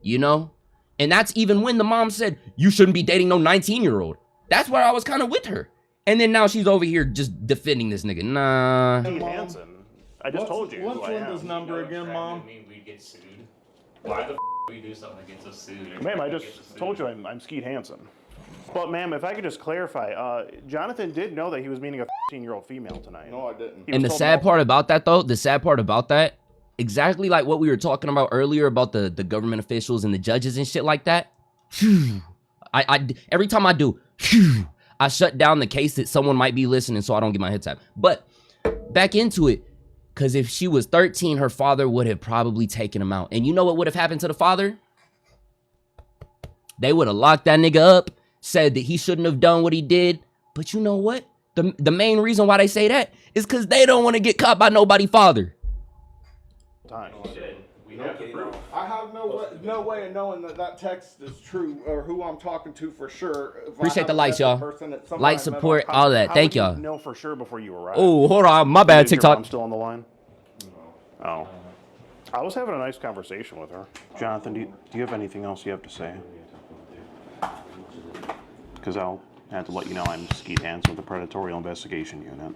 [SPEAKER 1] You know? And that's even when the mom said, you shouldn't be dating no 19-year-old. That's where I was kind of with her. And then now she's over here just defending this nigga. Nah.
[SPEAKER 3] Skeet Hansen. I just told you.
[SPEAKER 4] What's
[SPEAKER 3] who I am.
[SPEAKER 4] Linda's number again, Mom?
[SPEAKER 7] mean we'd get sued? Why the we do something that gets us sued?
[SPEAKER 3] Ma'am, I just told you I'm Skeet Hansen. But ma'am, if I could just clarify, Jonathan did know that he was meeting a 15-year-old female tonight.
[SPEAKER 4] No, I didn't.
[SPEAKER 3] He was
[SPEAKER 1] And the
[SPEAKER 3] told
[SPEAKER 1] sad
[SPEAKER 3] multiple-
[SPEAKER 1] part about that, though, the sad part about that, exactly like what we were talking about earlier about the government officials and the judges and shit like that. I every time I do, I shut down the case that someone might be listening so I don't get my head tapped. But back into it, because if she was 13, her father would have probably taken him out. And you know what would have happened to the father? They would have locked that nigga up, said that he shouldn't have done what he did. But you know what? The main reason why they say that is because they don't want to get caught by nobody father.
[SPEAKER 3] Time.
[SPEAKER 7] We have the proof.
[SPEAKER 4] I have no way of knowing that text is true or who I'm talking to for sure. If I
[SPEAKER 1] Appreciate the
[SPEAKER 4] haven't
[SPEAKER 1] likes,
[SPEAKER 4] met
[SPEAKER 1] y'all.
[SPEAKER 4] person, it's somebody
[SPEAKER 1] Like,
[SPEAKER 4] I met on
[SPEAKER 1] support,
[SPEAKER 4] Twitter.
[SPEAKER 1] all that.
[SPEAKER 3] How
[SPEAKER 1] Thank
[SPEAKER 3] would you
[SPEAKER 1] y'all.
[SPEAKER 3] know for sure before you arrived?
[SPEAKER 1] Oh, hold on. My bad,
[SPEAKER 3] Is your
[SPEAKER 1] TikTok.
[SPEAKER 3] mom still on the line? Oh. I was having a nice conversation with her. Jonathan, do you have anything else you have to say? Because I'll have to let you know I'm Skeet Hansen with the Predatorial Investigation Unit.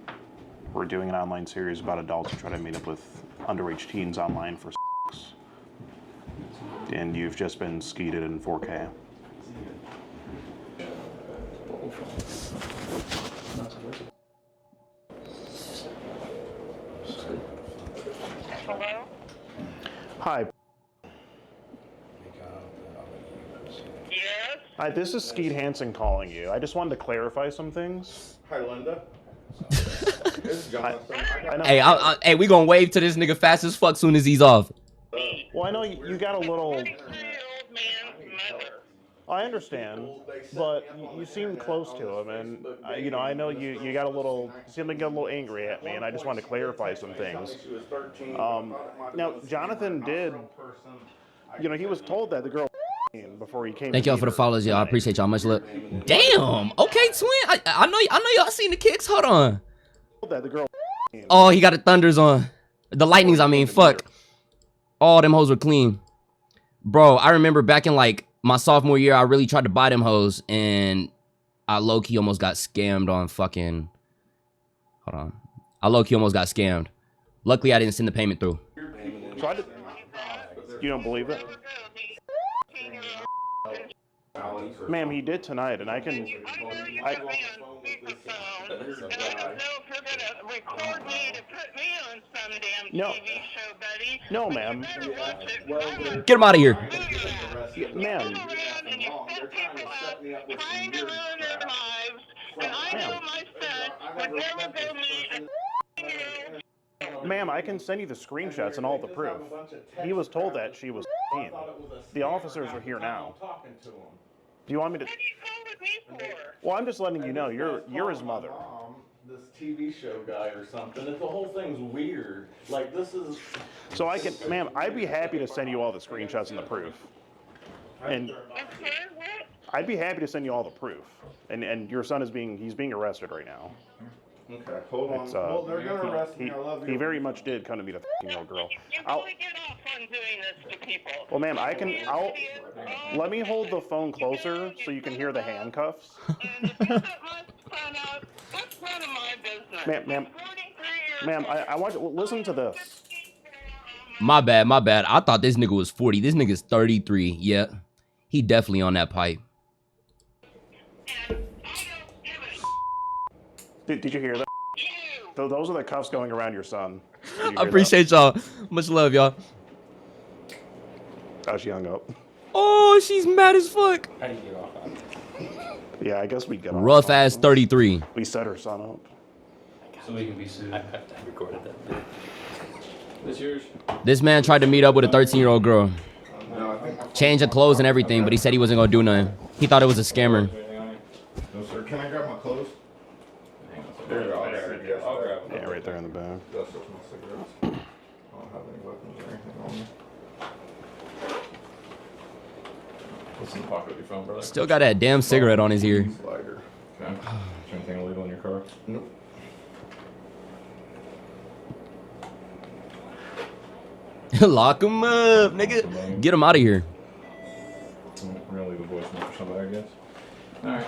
[SPEAKER 3] We're doing an online series about adults who try to meet up with underage teens online for sex. And you've just been skeeted in 4K.
[SPEAKER 8] Hello?
[SPEAKER 3] Hi.
[SPEAKER 8] Yes?
[SPEAKER 3] Hi, this is Skeet Hansen calling you. I just wanted to clarify some things.
[SPEAKER 4] Hi, Linda. It's Jonathan.
[SPEAKER 3] I know.
[SPEAKER 1] Hey, hey, we gonna wave to this nigga fast as fuck soon as he's off.
[SPEAKER 3] Well, I know you got a little.
[SPEAKER 8] 33-year-old man's mother.
[SPEAKER 3] I understand, but you seem close to him, and you know I know you got a little. You seem to get a little angry at me, and I just wanted to clarify some things. Now, Jonathan did. You know, he was told that the girl before he came.
[SPEAKER 1] Thank
[SPEAKER 3] to
[SPEAKER 1] y'all
[SPEAKER 3] meet
[SPEAKER 1] for the
[SPEAKER 3] her
[SPEAKER 1] follows, y'all. I
[SPEAKER 3] tonight.
[SPEAKER 1] appreciate y'all much love. Damn. Okay, twin. I know y'all seen the kicks. Hold on.
[SPEAKER 3] That the girl.
[SPEAKER 1] Oh, he got the thunders on. The lightnings, I mean, fuck. All them hoes were clean. Bro, I remember back in like my sophomore year, I really tried to buy them hoes, and I low-key almost got scammed on fucking. Hold on. I low-key almost got scammed. Luckily, I didn't send the payment through.
[SPEAKER 3] So you don't believe it? Ma'am, he did tonight, and I can.
[SPEAKER 8] I know you put me on speakerphone. I don't know if you're gonna record me to put me on some damn
[SPEAKER 3] No.
[SPEAKER 8] TV show, buddy.
[SPEAKER 3] No,
[SPEAKER 8] But
[SPEAKER 3] ma'am.
[SPEAKER 8] you better watch it, 'cause I'm gonna
[SPEAKER 1] Get him out of here.
[SPEAKER 3] Ma'am.
[SPEAKER 8] come around and you set people up, trying to ruin their lives. And I know my son would never go meet a you.
[SPEAKER 3] Ma'am, I can send you the screenshots and all the proof. He was told that she was 15. The officers are here now. Do you want me to?
[SPEAKER 8] What are you calling me for?
[SPEAKER 3] Well, I'm just letting you know you're his mother.
[SPEAKER 4] This TV show guy or something. The whole thing's weird. Like this is.
[SPEAKER 3] So I can, ma'am, I'd be happy to send you all the screenshots and the proof. And
[SPEAKER 8] Okay, what?
[SPEAKER 3] I'd be happy to send you all the proof. And your son is he's being arrested right now.
[SPEAKER 4] Okay, hold on.
[SPEAKER 3] It's,
[SPEAKER 4] well, they're gonna arrest
[SPEAKER 3] He,
[SPEAKER 4] me. I love you.
[SPEAKER 3] he very much did come to meet a 15-year-old girl.
[SPEAKER 8] You're
[SPEAKER 3] I'll,
[SPEAKER 8] going to get off on doing this to people.
[SPEAKER 3] well, ma'am, let me hold the phone closer so you can hear the handcuffs.
[SPEAKER 8] And if you put my son out, that's none of my business.
[SPEAKER 3] Ma'am,
[SPEAKER 8] He's 43 years
[SPEAKER 3] ma'am,
[SPEAKER 8] old.
[SPEAKER 3] I want you, listen to this.
[SPEAKER 1] My bad. I thought this nigga was 40. This nigga's 33. Yeah. He definitely on that pipe.
[SPEAKER 8] And I don't give a
[SPEAKER 3] Did you hear that?
[SPEAKER 8] you.
[SPEAKER 3] Those are the cuffs going around your son. Did you hear
[SPEAKER 1] I
[SPEAKER 3] that?
[SPEAKER 1] appreciate y'all. Much love, y'all.
[SPEAKER 3] Oh, she hung up.
[SPEAKER 1] Oh, she's mad as fuck.
[SPEAKER 7] How do you get off that?
[SPEAKER 3] Yeah, I guess we get off
[SPEAKER 1] Rough
[SPEAKER 3] on
[SPEAKER 1] ass
[SPEAKER 3] this.
[SPEAKER 1] 33.
[SPEAKER 3] We set her son up.
[SPEAKER 7] So we can be sued. I recorded that bit. That's yours?
[SPEAKER 1] This man tried to meet up with a 13-year-old girl. Change of clothes and everything, but he said he wasn't gonna do nothing. He thought it was a scammer.
[SPEAKER 5] No, sir. Can I grab my clothes?
[SPEAKER 7] There, I'll grab it. I'll grab it.
[SPEAKER 3] Yeah, right there in the bag.
[SPEAKER 5] That's just my cigarettes. I don't have any weapons or anything on me. What's in the pocket of your phone, brother?
[SPEAKER 1] Still got that damn cigarette on his ear.
[SPEAKER 5] Lighter. Okay. Is there anything illegal in your car?
[SPEAKER 4] Nope.
[SPEAKER 1] Lock him up, nigga. Get him out of here.
[SPEAKER 5] We're gonna leave a voicemail for somebody, I guess.
[SPEAKER 7] Alright.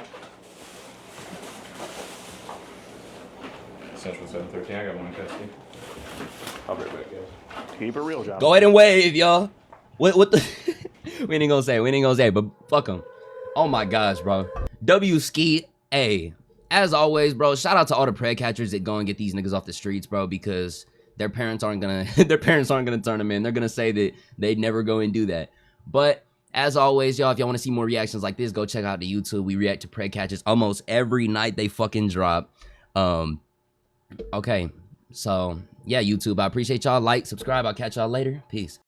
[SPEAKER 5] Central 713. I got one in custody. I'll be right back, guys.
[SPEAKER 3] Keep it real, John.
[SPEAKER 1] Go ahead and wave, y'all. What the? We ain't gonna say, but fuck him. Oh my gosh, bro. W Ski A. As always, bro, shout out to all the preg catchers that go and get these niggas off the streets, bro, because their parents aren't gonna turn them in. They're gonna say that they'd never go and do that. But as always, y'all, if y'all want to see more reactions like this, go check out the YouTube. We react to preg catchers almost every night they fucking drop. Okay, so yeah, YouTube, I appreciate y'all. Like, subscribe. I'll catch y'all later. Peace.